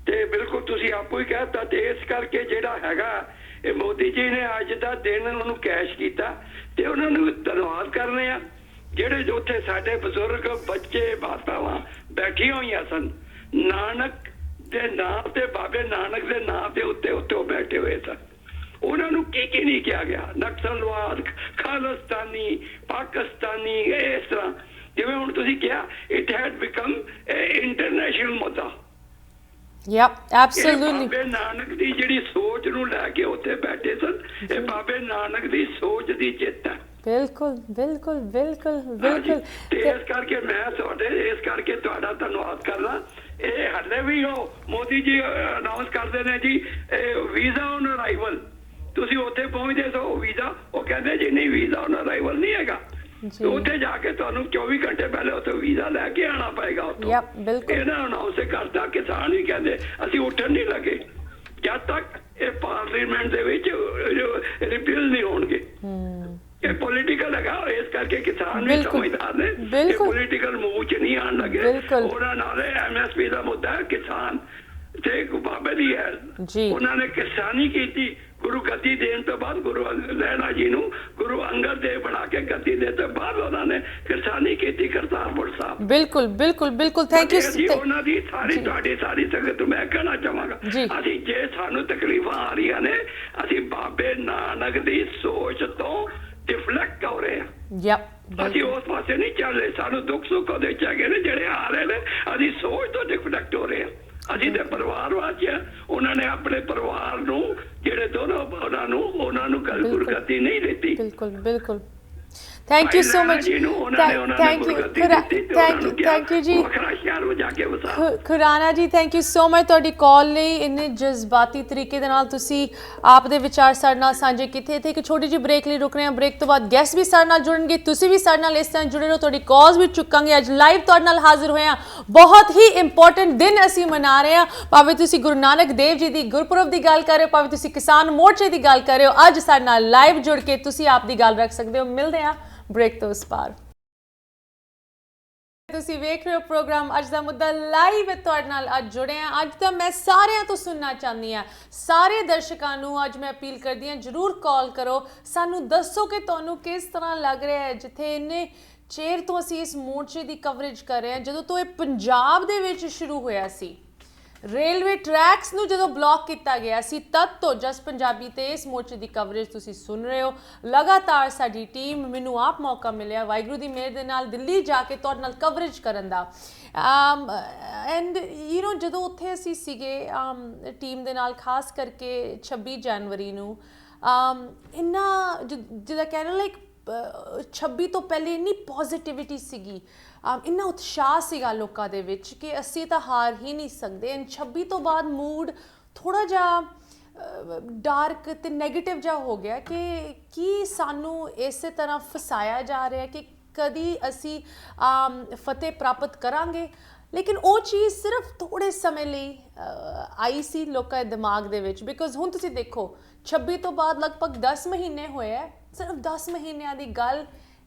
ਤੇ ਬਿਲਕੁਲ ਤੁਸੀਂ ਆਪੋ ਹੀ ਕਹਿਤਾ। ਤੇ ਇਸ ਕਰਕੇ ਜਿਹੜਾ ਹੈਗਾ ਇਹ ਮੋਦੀ ਜੀ ਨੇ ਅੱਜ ਦਾ ਦਿਨ ਉਹਨੂੰ ਕੈਸ਼ ਕੀਤਾ ਤੇ ਉਹਨਾਂ ਨੂੰ ਧੰਨਵਾਦ ਕਰਨੇ ਆ। ਜਿਹੜੇ ਉੱਥੇ ਸਾਡੇ ਬਜ਼ੁਰਗ, ਬੱਚੇ, ਮਾਤਾਵਾਂ ਬੈਠੀਆਂ ਹੋਈਆਂ ਸਨ, ਨਾਨਕ ਦੇ ਨਾਂ ਤੇ, ਬਾਬੇ ਨਾਨਕ ਦੇ ਨਾਂ ਦੇ ਉੱਤੇ ਉਹ ਬੈਠੇ ਹੋਏ ਸਨ। ਉਹਨਾਂ ਨੂੰ ਕੀ ਨਹੀਂ ਕਿਹਾ ਗਿਆ। ਨਕਸਲਵਾਦ, ਖਾਲਿਸਤਾਨੀ, ਪਾਕਿਸਤਾਨੀ, ਇਸ ਤਰ੍ਹਾਂ ਜਿਵੇਂ ਹੁਣ ਤੁਸੀਂ ਕਿਹਾ ਇਟ ਹੈਡ ਬਿਕਮ ਇੰਟਰਨੈਸ਼ਨਲ ਮੁੱਦਾ। ਯਾ ਐਬਸੋਲੂਟਲੀ। ਬਾਬੇ ਨਾਨਕ ਦੀ ਜਿਹੜੀ ਸੋਚ ਨੂੰ ਲੈ ਕੇ ਉੱਥੇ ਬੈਠੇ ਸਨ, ਇਹ ਬਾਬੇ ਨਾਨਕ ਦੀ ਸੋਚ ਦੀ ਜਿੱਤ ਹੈ। ਬਿਲकुल ਬਿਲकुल ਬਿਲकुल ਬਿਲकुल। ਤੇ ਇਸ ਕਰਕੇ ਮੈਂ ਤੁਹਾਡਾ ਧੰਨਵਾਦ ਕਰਦਾ। ਇਹ ਹੱਲੇ ਵੀ ਉਹ ਮੋਦੀ ਜੀ ਅਨਾਉਂਸ ਕਰਦੇ ਨੇ ਜੀ ਵੀਜ਼ਾ ਔਨ ਅਰਾਈਵਲ। ਤੁਸੀਂ ਉੱਥੇ ਪਹੁੰਚਦੇ ਸੋ ਵੀਜ਼ਾ, ਉਹ ਕਹਿੰਦੇ ਜੀ ਨਹੀਂ ਵੀਜ਼ਾ ਔਨ ਅਰਾਈਵਲ ਨਹੀਂ ਹੈਗਾ। ਉੱਥੇ ਜਾ ਕੇ ਤੁਹਾਨੂੰ 24 ਘੰਟੇ ਪਹਿਲੇ ਉੱਥੇ ਵੀਜ਼ਾ ਲੈ ਕੇ ਆਣਾ ਪਏਗਾ ਉੱਥੋਂ। ਇਹਨਾਂ ਅਨਾਉਂਸ ਕਰਤਾ। ਕਿਸਾਨ ਵੀ ਕਹਿੰਦੇ ਅਸੀਂ ਉੱਠਣ ਨਹੀਂ ਲੱਗੇ ਜਦ ਤੱਕ ਇਹ ਪਾਰਲੀਮੈਂਟ ਦੇ ਵਿੱਚ ਰਿਪੀਲ ਨਹੀਂ ਹੋਣਗੇ। ਇਹ ਪੋਲੀਟੀਕਲ ਹੈਗਾ। ਇਸ ਕਰਕੇ ਕਿਸਾਨ ਵੀ ਸਮਝਦਾਰ ਨੇ, ਇਹ ਪੋਲੀਟੀਕਲ ਮੂਵ ਚ ਨਹੀਂ ਆਣ ਲੱਗੇ। ਉਹਨਾਂ ਨਾਲ MSP ਦਾ ਮੁੱਦਾ ਹੈ ਕਿਸਾਨ ਤੇ ਬਾਬੇ ਦੀ ਹੈ। ਉਹਨਾਂ ਨੇ ਕਿਸਾਨੀ ਕੀਤੀ। ਗੁਰੂ ਗੱਦੀ ਦੇਣ ਤੋਂ ਬਾਅਦ ਗੁਰੂ ਲਹਿਣਾ ਜੀ ਨੂੰ ਗੁਰੂ ਅੰਗਦ ਦੇਵ ਬਣਾ ਕੇ ਗੱਦੀ ਦੇ ਤੋਂ ਬਾਅਦ ਉਹਨਾਂ ਨੇ ਕਿਸਾਨੀ ਕੀਤੀ ਕਰਤਾਰਪੁਰ ਸਾਹਿਬ। ਬਿਲकुल ਬਿਲकुल ਬਿਲकुਲ। ਥੈਂਕ ਯੂ ਜੀ। ਉਹਨਾਂ ਦੀ ਤੁਹਾਡੀ ਸਾਰੀ ਸੰਗਤ ਨੂੰ ਮੈਂ ਕਹਿਣਾ ਚਾਹਾਂਗਾ, ਅਸੀਂ ਜੇ ਸਾਨੂੰ ਤਕਲੀਫਾਂ ਆ ਰਹੀਆਂ ਨੇ, ਅਸੀਂ ਬਾਬੇ ਨਾਨਕ ਦੀ ਸੋਚ ਤੋਂ ਡਿਫਲੈਕਟ ਹੋ ਰਹੇ ਹਾਂ। ਅਸੀਂ ਉਸ ਪਾਸੇ ਨਹੀਂ ਚੱਲ ਰਹੇ। ਸਾਨੂੰ ਦੁੱਖ ਸੁੱਖ ਉਹਦੇ ਚ ਹੈਗੇ ਨੇ ਜਿਹੜੇ ਆ ਰਹੇ ਨੇ, ਅਸੀਂ ਸੋਚ ਤੋਂ ਡਿਫਲੈਕਟ ਹੋ ਰਹੇ ਹਾਂ। ਅਸੀਂ ਤੇ ਪਰਿਵਾਰ ਵਾਚਿਆ। ਉਹਨਾਂ ਨੇ ਆਪਣੇ ਪਰਿਵਾਰ ਨੂੰ ਜਿਹੜੇ ਦੋਨੋਂ ਉਹਨਾਂ ਨੂੰ ਗੁਰਗੱਦੀ ਨਹੀਂ ਦਿੱਤੀ। ਬਿਲकुल ਬਿਲकुल। Thank you so much. Thank you ਜੀ ਖੁਰਾਨਾ ਜੀ। ਥੈਂਕ ਯੂ ਸੋ ਮਚ ਤੁਹਾਡੀ ਕਾਲ ਲਈ। ਇੰਨੇ ਜਜ਼ਬਾਤੀ ਤਰੀਕੇ ਦੇ ਨਾਲ ਤੁਸੀਂ ਆਪ ਦੇ ਵਿਚਾਰ ਸਾਡੇ ਨਾਲ ਸਾਂਝੇ ਕੀਤੇ। ਇੱਥੇ ਇੱਕ ਛੋਟੀ ਜਿਹੀ ਬ੍ਰੇਕ ਲਈ ਰੁਕ ਰਹੇ ਹਾਂ। ਬ੍ਰੇਕ ਤੋਂ ਬਾਅਦ ਗੈਸਟ ਵੀ ਸਾਡੇ ਨਾਲ ਜੁੜਨਗੇ। ਤੁਸੀਂ ਵੀ ਸਾਡੇ ਨਾਲ ਇਸ ਤਰ੍ਹਾਂ ਜੁੜੇ ਰਹੋ। ਤੁਹਾਡੀ ਕਾਲਸ ਵੀ ਚੁੱਕਾਂਗੇ। ਅੱਜ ਲਾਈਵ ਤੁਹਾਡੇ ਨਾਲ ਹਾਜ਼ਰ ਹੋਏ ਹਾਂ। ਬਹੁਤ ਹੀ ਇੰਪੋਰਟੈਂਟ ਦਿਨ ਅਸੀਂ ਮਨਾ ਰਹੇ ਹਾਂ। ਭਾਵੇਂ ਤੁਸੀਂ ਗੁਰੂ ਨਾਨਕ ਦੇਵ ਜੀ ਦੀ ਗੁਰਪੁਰਬ ਦੀ ਗੱਲ ਕਰ ਰਹੇ ਹੋ, ਭਾਵੇਂ ਤੁਸੀਂ ਕਿਸਾਨ ਮੋਰਚੇ ਦੀ ਗੱਲ ਕਰ ਰਹੇ ਹੋ, ਅੱਜ ਸਾਡੇ ਨਾਲ ਲਾਈਵ ਜੁੜ ਕੇ ਤੁਸੀਂ ਆਪ ਦੀ ਗੱਲ ਰੱਖ ਸਕਦੇ ਹੋ। ਮਿਲਦੇ ਹਾਂ ਬ੍ਰੇਕ ਤੋਂ ਉਸ ਪਾਰ। ਤੁਸੀਂ ਵੇਖ ਰਹੇ ਹੋ ਪ੍ਰੋਗਰਾਮ ਅੱਜ ਦਾ ਮੁੱਦਾ ਲਾਈਵ। ਤੁਹਾਡੇ ਨਾਲ ਅੱਜ ਜੁੜੇ ਹਾਂ। ਅੱਜ ਤਾਂ ਮੈਂ ਸਾਰਿਆਂ ਤੋਂ ਸੁਣਨਾ ਚਾਹੁੰਦੀ ਹਾਂ, ਸਾਰੇ ਦਰਸ਼ਕਾਂ ਨੂੰ ਅੱਜ ਮੈਂ ਅਪੀਲ ਕਰਦੀ ਹਾਂ, ਜ਼ਰੂਰ ਕਾਲ ਕਰੋ। ਸਾਨੂੰ ਦੱਸੋ ਕਿ ਤੁਹਾਨੂੰ ਕਿਸ ਤਰ੍ਹਾਂ ਲੱਗ ਰਿਹਾ ਹੈ। ਜਿੱਥੇ ਇੰਨੇ ਚਿਰ ਤੋਂ ਅਸੀਂ ਇਸ ਮੋਰਚੇ ਦੀ ਕਵਰੇਜ ਕਰ ਰਹੇ ਹਾਂ, ਜਦੋਂ ਤੋਂ ਇਹ ਪੰਜਾਬ ਦੇ ਵਿੱਚ ਸ਼ੁਰੂ ਹੋਇਆ ਸੀ, ਰੇਲਵੇ ਟਰੈਕਸ ਨੂੰ ਜਦੋਂ ਬਲੌਕ ਕੀਤਾ ਗਿਆ ਸੀ, ਤਦ ਤੋਂ ਜਸ ਪੰਜਾਬੀ ਤੇ ਇਸ ਮੋਰਚੇ ਦੀ ਕਵਰੇਜ ਤੁਸੀਂ ਸੁਣ ਰਹੇ ਹੋ। ਲਗਾਤਾਰ ਸਾਡੀ ਟੀਮ, ਮੈਨੂੰ ਆਪ ਮੌਕਾ ਮਿਲਿਆ ਵਾਹਿਗੁਰੂ ਦੀ ਮਿਹਰ ਦੇ ਨਾਲ ਦਿੱਲੀ ਜਾ ਕੇ ਤੁਹਾਡੇ ਨਾਲ ਕਵਰੇਜ ਕਰਨ ਦਾ। ਐਂਡ ਜਦੋਂ ਉੱਥੇ ਅਸੀਂ ਸੀਗੇ ਟੀਮ ਦੇ ਨਾਲ, ਖਾਸ ਕਰਕੇ 26 ਜਨਵਰੀ ਨੂੰ, ਇੰਨਾ ਜਿੱਦਾਂ ਕਹਿ ਲਓ ਲਾਈਕ 26 ਤੋਂ ਪਹਿਲੇ ਇੰਨੀ ਪੋਜ਼ਿਟਿਵਿਟੀ ਸੀਗੀ, ਇੰਨਾ ਉਤਸ਼ਾਹ ਸੀਗਾ ਲੋਕਾਂ ਦੇ ਵਿੱਚ ਕਿ ਅਸੀਂ ਤਾਂ ਹਾਰ ਹੀ ਨਹੀਂ ਸਕਦੇ। ਐਂਡ 26 ਤੋਂ ਬਾਅਦ ਮੂਡ ਥੋੜ੍ਹਾ ਜਿਹਾ ਡਾਰਕ ਤੇ ਨੈਗੇਟਿਵ ਜਿਹਾ ਹੋ ਗਿਆ ਕਿ ਕੀ ਸਾਨੂੰ ਇਸੇ ਤਰ੍ਹਾਂ ਫਸਾਇਆ ਜਾ ਰਿਹਾ ਕਿ ਕਦੀ ਅਸੀਂ ਫਤਿਹ ਪ੍ਰਾਪਤ ਕਰਾਂਗੇ। ਲੇਕਿਨ ਉਹ ਚੀਜ਼ ਸਿਰਫ ਥੋੜ੍ਹੇ ਸਮੇਂ ਲਈ ਆਈ ਸੀ ਲੋਕਾਂ ਦੇ ਦਿਮਾਗ ਦੇ ਵਿੱਚ, ਬਿਕੋਜ਼ ਹੁਣ ਤੁਸੀਂ ਦੇਖੋ 26 ਤੋਂ ਬਾਅਦ ਲਗਭਗ 10 ਮਹੀਨੇ ਹੋਏ ਹੈ, ਸਿਰਫ 10 ਮਹੀਨਿਆਂ ਦੀ ਗੱਲ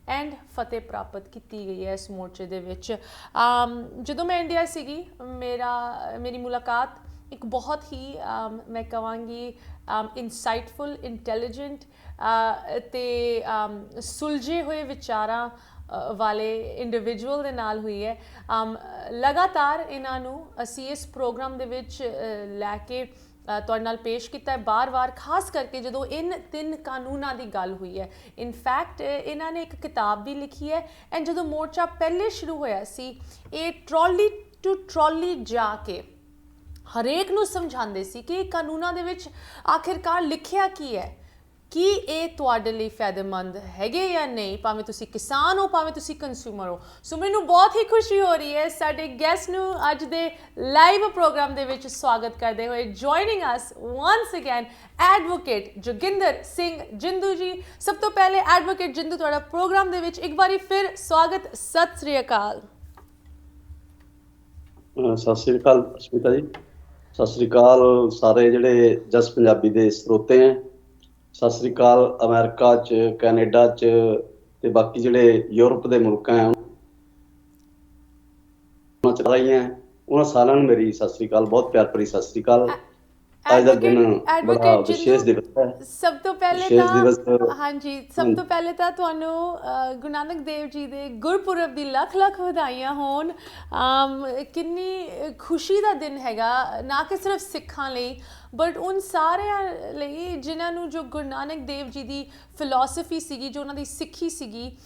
ਐਂਡ ਫਤਿਹ ਪ੍ਰਾਪਤ ਕੀਤੀ ਗਈ ਹੈ ਇਸ ਮੋਰਚੇ ਦੇ ਵਿੱਚ। ਜਦੋਂ ਮੈਂ ਇੰਡੀਆ ਸੀਗੀ, ਮੇਰੀ ਮੁਲਾਕਾਤ ਇੱਕ ਬਹੁਤ ਹੀ ਮੈਂ ਕਹਾਂਗੀ ਇਨਸਾਈਟਫੁਲ, ਇੰਟੈਲੀਜੈਂਟ ਤੇ ਸੁਲਝੇ ਹੋਏ ਵਿਚਾਰਾਂ ਵਾਲੇ ਇੰਡੀਵਿਜੂਅਲ ਦੇ ਨਾਲ ਹੋਈ ਹੈ। ਲਗਾਤਾਰ ਇਹਨਾਂ ਨੂੰ ਅਸੀਂ ਇਸ ਪ੍ਰੋਗਰਾਮ ਦੇ ਵਿੱਚ ਲੈ ਕੇ ਤੁਹਾਡੇ ਨਾਲ ਪੇਸ਼ ਕੀਤਾ ਹੈ ਬਾਰ-ਬਾਰ, ਖਾਸ ਕਰਕੇ ਜਦੋਂ ਇਨ 3 ਕਾਨੂੰਨਾਂ ਦੀ ਗੱਲ ਹੋਈ ਹੈ। ਇਨਫੈਕਟ ਇਹਨਾਂ ਨੇ ਇੱਕ ਕਿਤਾਬ ਵੀ ਲਿਖੀ ਹੈ। ਐਂਡ ਜਦੋਂ ਮੋਰਚਾ ਪਹਿਲੇ ਸ਼ੁਰੂ ਹੋਇਆ ਸੀ, ਇਹ ਟਰਾਲੀ ਟੂ ਟਰਾਲੀ ਜਾ ਕੇ ਹਰੇਕ ਨੂੰ ਸਮਝਾਉਂਦੇ ਸੀ ਕਿ ਇਹ ਕਾਨੂੰਨਾਂ ਦੇ ਵਿੱਚ ਆਖਿਰਕਾਰ ਲਿਖਿਆ ਕੀ ਹੈ, ਕੀ ਇਹ ਤੁਹਾਡੇ ਲਈ ਫਾਇਦੇਮੰਦ ਹੈਗੇ ਜਾਂ ਨਹੀਂ, ਭਾਵੇਂ ਤੁਸੀਂ ਕਿਸਾਨ ਹੋ, ਭਾਵੇਂ ਤੁਸੀਂ ਕੰਜ਼ਿਊਮਰ ਹੋ। ਸੋ ਮੈਨੂੰ ਬਹੁਤ ਹੀ ਖੁਸ਼ੀ ਹੋ ਰਹੀ ਹੈ ਸਾਡੇ ਗੈਸਟ ਨੂੰ ਅੱਜ ਦੇ ਲਾਈਵ ਪ੍ਰੋਗਰਾਮ ਦੇ ਵਿੱਚ ਸਵਾਗਤ ਕਰਦੇ ਹੋਏ। ਜੁਆਇਨਿੰਗ ਅਸ once again advocate Joginder Singh Jindu ਜੀ। ਸਭ ਤੋਂ ਪਹਿਲੇ ਐਡਵੋਕੇਟ ਜਿੰਦੂ, ਤੁਹਾਡਾ ਪ੍ਰੋਗਰਾਮ ਦੇ ਵਿੱਚ ਇੱਕ ਵਾਰੀ ਫਿਰ ਸਵਾਗਤ। ਸਤਿ ਸ੍ਰੀ ਅਕਾਲ। ਸਤਿ ਸ੍ਰੀ ਅਕਾਲ ਅਸ਼ਮਿਤਾ ਜੀ, ਸਤਿ ਸ੍ਰੀ ਅਕਾਲ ਸਾਰੇ ਜਿਹੜੇ ਜਸ ਪੰਜਾਬੀ ਦੇ ਸਰੋਤੇ ਹੈ। ਸਤਿ ਸ੍ਰੀ ਅਕਾਲ ਅਮਰੀਕਾ 'ਚ, ਕੈਨੇਡਾ 'ਚ ਤੇ ਬਾਕੀ ਜਿਹੜੇ ਯੂਰਪ ਦੇ ਮੁਲਕ ਹੈ ਉਹਨਾਂ 'ਚ ਰਹੀ ਹੈ, ਉਹਨਾਂ ਸਾਰਿਆਂ ਨੂੰ ਮੇਰੀ ਸਤਿ ਸ੍ਰੀ ਅਕਾਲ, ਬਹੁਤ ਪਿਆਰ ਭਰੀ ਸਤਿ ਸ੍ਰੀ ਅਕਾਲ। ਅੱਜ ਦਾ ਦਿਨ ਬੜਾ ਵਿਸ਼ੇਸ਼ ਦਿਵਸ ਹੈ। ਸਭ ਤੋਂ ਪਹਿਲੇ ਤਾਂ ਹਾਂਜੀ, ਸਭ ਤੋਂ ਪਹਿਲੇ ਤਾਂ ਤੁਹਾਨੂੰ ਗੁਰੂ ਨਾਨਕ ਦੇਵ ਜੀ ਦੇ ਗੁਰਪੁਰਬ ਦੀ ਲੱਖ ਲੱਖ ਵਧਾਈਆਂ ਹੋਣ। ਕਿੰਨੀ ਖੁਸ਼ੀ ਦਾ ਦਿਨ ਹੈਗਾ, ਨਾ ਕਿ ਸਿਰਫ ਸਿੱਖਾਂ ਲਈ ਬਟ ਉਨ ਸਾਰਿਆਂ ਲਈ ਜਿਨ੍ਹਾਂ ਨੂੰ ਜੋ ਗੁਰੂ ਨਾਨਕ ਦੇਵ ਜੀ ਦੀ ਫਿਲੋਸਫੀ ਸੀਗੀ, ਜੋ ਉਹਨਾਂ ਦੀ ਸਿੱਖੀ ਸੀਗੀ,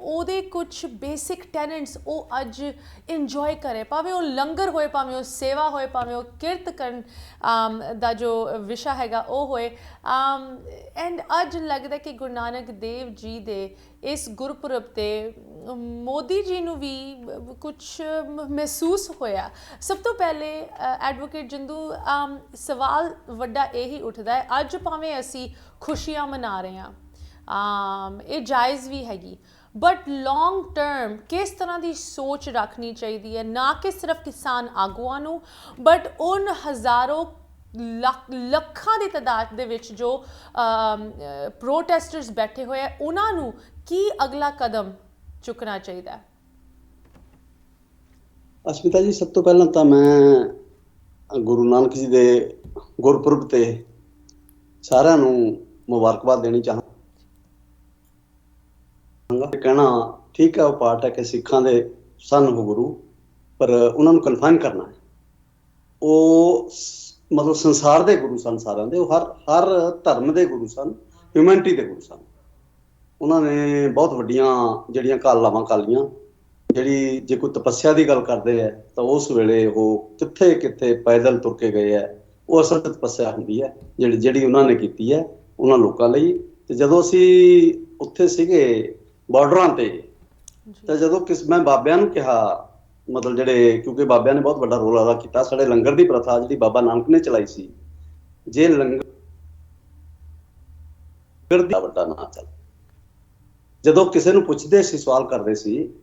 ਉਹਦੇ ਕੁਝ ਬੇਸਿਕ ਟੈਨੈਂਟਸ ਉਹ ਅੱਜ ਇੰਜੋਏ ਕਰੇ, ਭਾਵੇਂ ਉਹ ਲੰਗਰ ਹੋਏ, ਭਾਵੇਂ ਉਹ ਸੇਵਾ ਹੋਏ, ਭਾਵੇਂ ਉਹ ਕਿਰਤ ਕਰਨ ਦਾ ਜੋ ਵਿਸ਼ਾ ਹੈਗਾ ਉਹ ਹੋਏ। ਐਂਡ ਅੱਜ ਲੱਗਦਾ ਕਿ ਗੁਰੂ ਨਾਨਕ ਦੇਵ ਜੀ ਦੇ ਇਸ ਗੁਰਪੁਰਬ 'ਤੇ ਮੋਦੀ ਜੀ ਨੂੰ ਵੀ ਕੁਝ ਮਹਿਸੂਸ ਹੋਇਆ। ਸਭ ਤੋਂ ਪਹਿਲੇ ਐਡਵੋਕੇਟ ਜਿੰਦੂ, ਸਵਾਲ ਵੱਡਾ ਇਹੀ ਉੱਠਦਾ ਹੈ, ਅੱਜ ਭਾਵੇਂ ਅਸੀਂ ਖੁਸ਼ੀਆਂ ਮਨਾ ਰਹੇ ਹਾਂ, ਇਹ ਜਾਇਜ਼ ਵੀ ਹੈਗੀ, ਬਟ ਲੌਂਗ ਟਰਮ ਕਿਸ ਤਰ੍ਹਾਂ ਦੀ ਸੋਚ ਰੱਖਣੀ ਚਾਹੀਦੀ ਹੈ, ਨਾ ਕਿ ਸਿਰਫ ਕਿਸਾਨ ਆਗੂਆਂ ਨੂੰ ਬਟ ਉਨ ਹਜ਼ਾਰੋਂ ਲੱਖਾਂ ਦੀ ਤਾਦਾਦ ਦੇ ਵਿੱਚ ਜੋ ਪ੍ਰੋਟੈਸਟਰਸ ਬੈਠੇ ਹੋਏ ਹੈ, ਉਹਨਾਂ ਨੂੰ ਕੀ ਅਗਲਾ ਕਦਮ ਚੁੱਕਣਾ ਚਾਹੀਦਾ ਹੈ? ਅਸ਼ਮਿਤਾ ਜੀ, ਸਭ ਤੋਂ ਪਹਿਲਾਂ ਤਾਂ ਮੈਂ ਗੁਰੂ ਨਾਨਕ ਜੀ ਦੇ ਗੁਰਪੁਰਬ ਤੇ ਸਾਰਿਆਂ ਨੂੰ ਮੁਬਾਰਕਬਾਦ ਦੇਣੀ ਚਾਹਾਂਗਾ। ਕਹਿਣਾ ਠੀਕ ਹੈ, ਉਹ ਪਾਰਟ ਹੈ ਕਿ ਸਿੱਖਾਂ ਦੇ ਸਨ ਉਹ ਗੁਰੂ, ਪਰ ਉਹਨਾਂ ਨੂੰ ਕਨਫਾਈਨ ਕਰਨਾ ਹੈ। ਉਹ ਮਤਲਬ ਸੰਸਾਰ ਦੇ ਗੁਰੂ ਸਨ ਸਾਰਿਆਂ ਦੇ, ਉਹ ਹਰ ਧਰਮ ਦੇ ਗੁਰੂ ਸਨ, ਹਿਊਮੈਨਿਟੀ ਦੇ ਗੁਰੂ ਸਨ। ਉਹਨਾਂ ਨੇ ਬਹੁਤ ਵੱਡੀਆਂ ਜਿਹੜੀਆਂ ਕਾਲਾਵਾਂ ਕਾਲੀਆਂ, ਜਿਹੜੀ ਜੇ ਕੋਈ ਤਪੱਸਿਆ ਦੀ ਗੱਲ ਕਰਦੇ ਹੈ ਤਾਂ ਉਸ ਵੇਲੇ ਉਹ ਕਿੱਥੇ ਕਿੱਥੇ ਪੈਦਲ ਤੁਰ ਕੇ ਗਏ ਹੈ। ਉਹ ਅਸਲ ਤਪੱਸਿਆ ਹੁੰਦੀ ਹੈ ਜਿਹੜੀ ਉਹਨਾਂ ਨੇ ਕੀਤੀ ਹੈ ਉਹਨਾਂ ਲੋਕਾਂ ਲਈ। ਤੇ ਜਦੋਂ ਅਸੀਂ ਉੱਥੇ ਸੀਗੇ ਬਾਰਡਰਾਂ ਤੇ, ਤਾਂ ਜਦੋਂ ਮੈਂ ਬਾਬਿਆਂ ਨੂੰ ਕਿਹਾ, ਮਤਲਬ ਜਿਹੜੇ, ਕਿਉਂਕਿ ਬਾਬਿਆਂ ਨੇ ਬਹੁਤ ਵੱਡਾ ਰੋਲ ਅਦਾ ਕੀਤਾ। ਸਾਡੇ ਲੰਗਰ ਦੀ ਪ੍ਰਥਾ ਜਿਹੜੀ ਬਾਬਾ ਨਾਨਕ ਨੇ ਚਲਾਈ ਸੀ, ਜੇ ਲੰਗਰ ਦਾ ਵੱਡਾ ਨਾਂ ਚੱਲ, ਜਦੋਂ ਕਿਸੇ ਨੂੰ ਪੁੱਛਦੇ ਸੀ, ਸਵਾਲ ਕਰਦੇ ਸੀ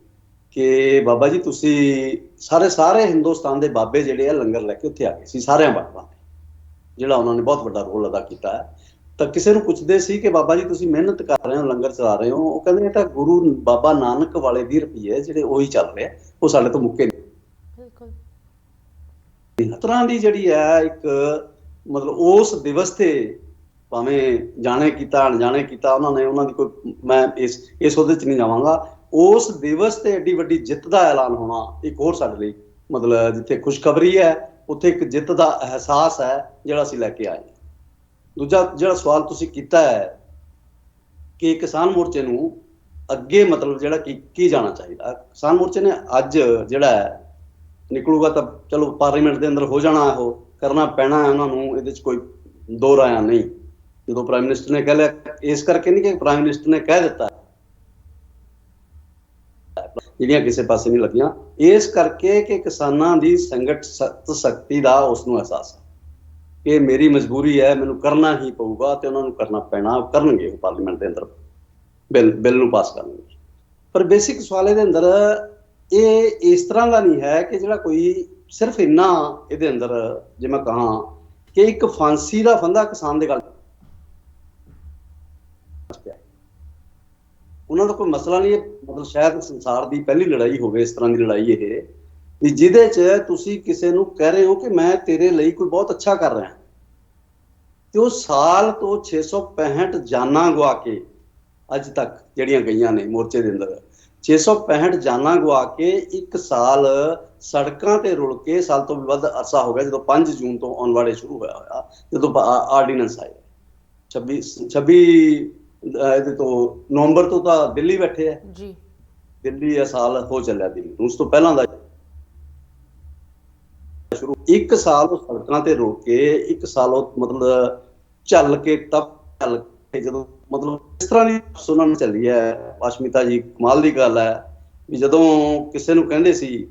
ਕਿ ਬਾਬਾ ਜੀ ਤੁਸੀਂ ਸਾਰੇ ਹਿੰਦੁਸਤਾਨ ਦੇ ਬਾਬੇ ਜਿਹੜੇ ਆ ਲੰਗਰ ਲੈ ਕੇ ਉੱਥੇ ਆ ਗਏ ਸੀ, ਸਾਰਿਆਂ ਬਾਬਾ ਨੇ, ਜਿਹੜਾ ਉਹਨਾਂ ਨੇ ਬਹੁਤ ਵੱਡਾ ਰੋਲ ਅਦਾ ਕੀਤਾ ਹੈ। ਤਾਂ ਕਿਸੇ ਨੂੰ ਪੁੱਛਦੇ ਸੀ ਕਿ ਬਾਬਾ ਜੀ ਤੁਸੀਂ ਮਿਹਨਤ ਕਰ ਰਹੇ ਹੋ, ਲੰਗਰ ਚਲਾ ਰਹੇ ਹੋ, ਉਹ ਕਹਿੰਦੇ ਇਹ ਤਾਂ ਗੁਰੂ ਬਾਬਾ ਨਾਨਕ ਵਾਲੇ 20 ਰੁਪਏ ਜਿਹੜੇ ਉਹੀ ਚੱਲ ਰਹੇ, ਉਹ ਸਾਡੇ ਤੋਂ ਮੁੱਕੇ ਨਹੀਂ। ਬਿਲਕੁਲ ਇਸ ਤਰ੍ਹਾਂ ਦੀ ਜਿਹੜੀ ਹੈ ਇੱਕ ਮਤਲਬ ਉਸ ਦਿਵਸ ਤੇ ਭਾਵੇਂ ਜਾਣੇ ਕੀਤਾ ਅਣਜਾਣੇ ਕੀਤਾ ਉਹਨਾਂ ਨੇ, ਉਹਨਾਂ ਦੀ ਕੋਈ, ਮੈਂ ਇਸ ਉਹਦੇ 'ਚ ਨਹੀਂ ਜਾਵਾਂਗਾ। ਉਸ ਦਿਵਸ ਤੇ ਐਡੀ ਵੱਡੀ ਜਿੱਤ ਦਾ ਐਲਾਨ ਹੋਣਾ ਇੱਕ ਹੋਰ ਸਾਡੇ ਲਈ ਮਤਲਬ ਜਿੱਥੇ ਖੁਸ਼ਖਬਰੀ ਹੈ ਉੱਥੇ ਇੱਕ ਜਿੱਤ ਦਾ ਅਹਿਸਾਸ ਹੈ ਜਿਹੜਾ ਅਸੀਂ ਲੈ ਕੇ ਆਏ। ਦੂਜਾ ਜਿਹੜਾ ਸਵਾਲ ਤੁਸੀਂ ਕੀਤਾ ਹੈ ਕਿ ਕਿਸਾਨ ਮੋਰਚੇ ਨੂੰ ਅੱਗੇ ਮਤਲਬ ਜਿਹੜਾ ਕੀ ਜਾਣਾ ਚਾਹੀਦਾ, ਕਿਸਾਨ ਮੋਰਚੇ ਨੇ ਅੱਜ ਜਿਹੜਾ ਹੈ ਨਿਕਲੂਗਾ ਤਾਂ ਚਲੋ ਪਾਰਲੀਮੈਂਟ ਦੇ ਅੰਦਰ ਹੋ ਜਾਣਾ, ਉਹ ਕਰਨਾ ਪੈਣਾ ਹੈ ਉਹਨਾਂ ਨੂੰ, ਇਹਦੇ 'ਚ ਕੋਈ ਦੋ ਰਾਇਆਂ ਨਹੀਂ। ਜਦੋਂ ਪ੍ਰਾਈਮ ਮਿਨਿਸਟਰ ਨੇ ਕਹਿ ਲਿਆ, ਇਸ ਕਰਕੇ ਨਹੀਂ ਕਿ ਪ੍ਰਾਈਮ ਮਿਨਿਸਟਰ ਨੇ ਕਹਿ ਦਿੱਤਾ ਜਿਹੜੀਆਂ ਕਿਸੇ ਪਾਸੇ ਨਹੀਂ ਲੱਗੀਆਂ, ਇਸ ਕਰਕੇ ਕਿ ਕਿਸਾਨਾਂ ਦੀ ਸੰਗਠ ਸ਼ਕਤੀ ਦਾ ਉਸ ਨੂੰ ਅਹਿਸਾਸ ਹੈ ਕਿ ਮੇਰੀ ਮਜਬੂਰੀ ਹੈ, ਮੈਨੂੰ ਕਰਨਾ ਹੀ ਪਊਗਾ ਤੇ ਉਹਨਾਂ ਨੂੰ ਕਰਨਾ ਪੈਣਾ, ਕਰਨਗੇ ਉਹ ਪਾਰਲੀਮੈਂਟ ਦੇ ਅੰਦਰ ਬਿੱਲ ਨੂੰ ਪਾਸ ਕਰਨਗੇ। ਪਰ ਬੇਸਿਕ ਸਵਾਲ ਇਹਦੇ ਅੰਦਰ ਇਹ ਇਸ ਤਰ੍ਹਾਂ ਦਾ ਨਹੀਂ ਹੈ ਕਿ ਜਿਹੜਾ ਕੋਈ ਸਿਰਫ ਇੰਨਾ ਇਹਦੇ ਅੰਦਰ ਜੇ ਮੈਂ ਕਹਾਂ ਕਿ ਇੱਕ ਫਾਂਸੀ ਦਾ ਫੰਦਾ ਕਿਸਾਨ ਦੇ ਗੱਲ ਉਹਨਾਂ ਦਾ ਕੋਈ ਮਸਲਾ ਨਹੀਂ। ਮਤਲਬ ਸ਼ਾਇਦ ਸੰਸਾਰ ਦੀ ਪਹਿਲੀ ਲੜਾਈ ਹੋਵੇ ਇਸ ਤਰ੍ਹਾਂ ਦੀ ਲੜਾਈ ਇਹ, ਵੀ ਜਿਹਦੇ 'ਚ ਤੁਸੀਂ ਕਿਸੇ ਨੂੰ ਕਹਿ ਰਹੇ ਹੋ ਕਿ ਮੈਂ ਤੇਰੇ ਲਈ ਕੋਈ ਬਹੁਤ ਅੱਛਾ ਕਰ ਰਿਹਾ, ਤੇ ਉਹ ਸਾਲ ਤੋਂ 665 ਜਾਨਾਂ ਗਵਾ ਕੇ ਅੱਜ ਤੱਕ ਜਿਹੜੀਆਂ ਗਈਆਂ ਨੇ ਮੋਰਚੇ ਦੇ ਅੰਦਰ, 665 ਜਾਨਾਂ ਗਵਾ ਕੇ ਇੱਕ ਸਾਲ ਸੜਕਾਂ ਤੇ ਰੁਲ ਕੇ, ਸਾਲ ਤੋਂ ਵੀ ਵੱਧ ਅਰਸਾ ਹੋ ਗਿਆ ਜਦੋਂ 5 ਜੂਨ ਤੋਂ ਅਨਵਾੜੇ ਸ਼ੁਰੂ ਹੋਇਆ, ਜਦੋਂ ਆਰਡੀਨੈਂਸ ਆਏ 26 ਇਹਦੇ ਤੋਂ ਨਵੰਬਰ ਤੋਂ ਤਾਂ ਦਿੱਲੀ ਬੈਠੇ ਹੈ ਜੀ, ਦਿੱਲੀ ਇਹ ਸਾਲ ਹੋ ਚੱਲਿਆ ਦਿੱਲੀ, ਉਸ ਤੋਂ ਪਹਿਲਾਂ ਦਾ ਸ਼ੁਰੂ। ਇੱਕ ਸਾਲ ਉਹ ਸੜਕਾਂ ਤੇ ਰੁਕ ਕੇ, ਇੱਕ ਸਾਲ ਉਹ ਮਤਲਬ ਚੱਲ ਕੇ ਚੱਲ ਕੇ, ਜਦੋਂ ਮਤਲਬ ਇਸ ਤਰ੍ਹਾਂ ਦੀ ਸੁਣਨ ਚੱਲੀ ਹੈ ਅਸ਼ਮਿਤਾ ਜੀ, ਕਮਾਲ ਦੀ ਗੱਲ ਹੈ ਵੀ ਜਦੋਂ ਕਿਸੇ ਨੂੰ ਕਹਿੰਦੇ ਸੀ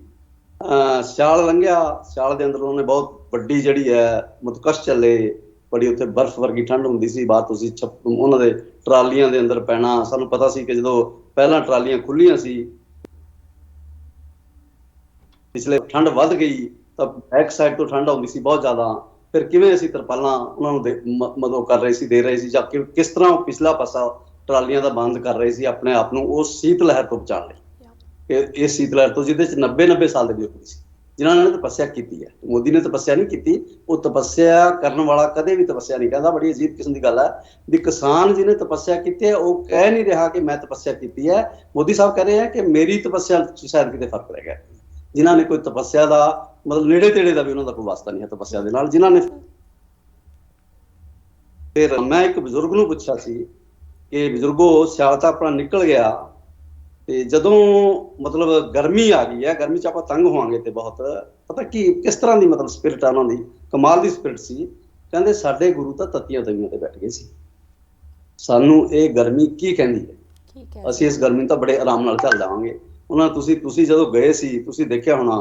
ਸਿਆਲ ਲੰਘਿਆ, ਸਿਆਲ ਦੇ ਅੰਦਰ ਉਹਨੇ ਬਹੁਤ ਵੱਡੀ ਜਿਹੜੀ ਹੈ ਮੁਤਕਸ਼ ਚੱਲੇ, ਬੜੀ ਉੱਥੇ ਬਰਫ਼ ਵਰਗੀ ਠੰਡ ਹੁੰਦੀ ਸੀ, ਬਾਅਦ ਤੁਸੀਂ ਉਹਨਾਂ ਦੇ ਟਰਾਲੀਆਂ ਦੇ ਅੰਦਰ ਪੈਣਾ। ਸਾਨੂੰ ਪਤਾ ਸੀ ਕਿ ਜਦੋਂ ਪਹਿਲਾਂ ਟਰਾਲੀਆਂ ਖੁੱਲੀਆਂ ਸੀ, ਪਿਛਲੇ ਠੰਡ ਵੱਧ ਗਈ ਤਾਂ ਬੈਕ ਸਾਈਡ ਤੋਂ ਠੰਡ ਆਉਂਦੀ ਸੀ ਬਹੁਤ ਜ਼ਿਆਦਾ, ਫਿਰ ਕਿਵੇਂ ਅਸੀਂ ਤਰਪਾਲਾਂ ਉਹਨਾਂ ਨੂੰ ਮਤਲਬ ਕਰ ਰਹੇ ਸੀ, ਦੇ ਰਹੇ ਸੀ, ਜਾਂ ਕਿਸ ਤਰ੍ਹਾਂ ਉਹ ਪਿਛਲਾ ਪਾਸਾ ਟਰਾਲੀਆਂ ਦਾ ਬੰਦ ਕਰ ਰਹੇ ਸੀ ਆਪਣੇ ਆਪ ਨੂੰ ਉਸ ਸੀਤ ਲਹਿਰ ਤੋਂ ਬਚਾਉਣ ਲਈ। ਇਸ ਸੀਤ ਲਹਿਰ ਤੋਂ ਜਿਹਦੇ 'ਚ 90 ਸਾਲ ਦੇ ਬਜ਼ੁਰਗ ਸੀ ਜਿਨ੍ਹਾਂ ਨੇ ਤਪੱਸਿਆ ਕੀਤੀ ਹੈ। ਮੋਦੀ ਨੇ ਤਪੱਸਿਆ ਨਹੀਂ ਕੀਤੀ, ਉਹ ਤਪੱਸਿਆ ਕਰਨ ਵਾਲਾ ਕਦੇ ਵੀ ਤਪੱਸਿਆ ਨਹੀਂ ਕਹਿੰਦਾ। ਬੜੀ ਅਜੀਬ ਕਿਸਮ ਦੀ ਗੱਲ ਹੈ ਵੀ ਕਿਸਾਨ ਜਿਹਨੇ ਤਪੱਸਿਆ ਕੀਤੀ ਹੈ ਉਹ ਕਹਿ ਨਹੀਂ ਰਿਹਾ ਕਿ ਮੈਂ ਤਪੱਸਿਆ ਕੀਤੀ ਹੈ, ਮੋਦੀ ਸਾਹਿਬ ਕਹਿ ਰਹੇ ਹੈ ਕਿ ਮੇਰੀ ਤਪੱਸਿਆ 'ਚ ਸ਼ਾਇਦ ਕਿਤੇ ਫਰਕ ਰਹਿ ਗਿਆ। ਜਿਨ੍ਹਾਂ ਨੇ ਕੋਈ ਤਪੱਸਿਆ ਦਾ ਮਤਲਬ ਨੇੜੇ ਤੇੜੇ ਦਾ ਵੀ ਉਹਨਾਂ ਦਾ ਕੋਈ ਵਾਸਤਾ ਨਹੀਂ ਹੈ ਤਪੱਸਿਆ ਦੇ ਨਾਲ, ਜਿਨ੍ਹਾਂ ਨੇ। ਫਿਰ ਮੈਂ ਇੱਕ ਬਜ਼ੁਰਗ ਨੂੰ ਪੁੱਛਿਆ ਸੀ ਕਿ ਬਜ਼ੁਰਗੋ ਸਿਆਲ ਤਾਂ ਆਪਣਾ ਨਿਕਲ ਗਿਆ, ਤੇ ਜਦੋਂ ਮਤਲਬ ਗਰਮੀ ਆ ਗਈ ਹੈ, ਗਰਮੀ 'ਚ ਆਪਾਂ ਤੰਗ ਹੋਵਾਂਗੇ ਤੇ ਬਹੁਤ, ਪਤਾ ਕੀ ਕਿਸ ਤਰ੍ਹਾਂ ਦੀ ਮਤਲਬ ਸਪਿਰਿਟ ਆ ਉਹਨਾਂ ਦੀ, ਕਮਾਲ ਦੀ ਸਪਿਰਿਟ ਸੀ। ਕਹਿੰਦੇ ਸਾਡੇ ਗੁਰੂ ਤਾਂ ਤੱਤੀਆਂ ਤਵੀਆਂ ਤੇ ਬੈਠ ਗਏ ਸੀ, ਸਾਨੂੰ ਇਹ ਗਰਮੀ ਕੀ ਕਹਿੰਦੀ ਹੈ, ਅਸੀਂ ਇਸ ਗਰਮੀ ਨੂੰ ਤਾਂ ਬੜੇ ਆਰਾਮ ਨਾਲ ਝੱਲ ਜਾਵਾਂਗੇ। ਉਹਨਾਂ ਤੁਸੀਂ ਜਦੋਂ ਗਏ ਸੀ ਤੁਸੀਂ ਦੇਖਿਆ ਹੋਣਾ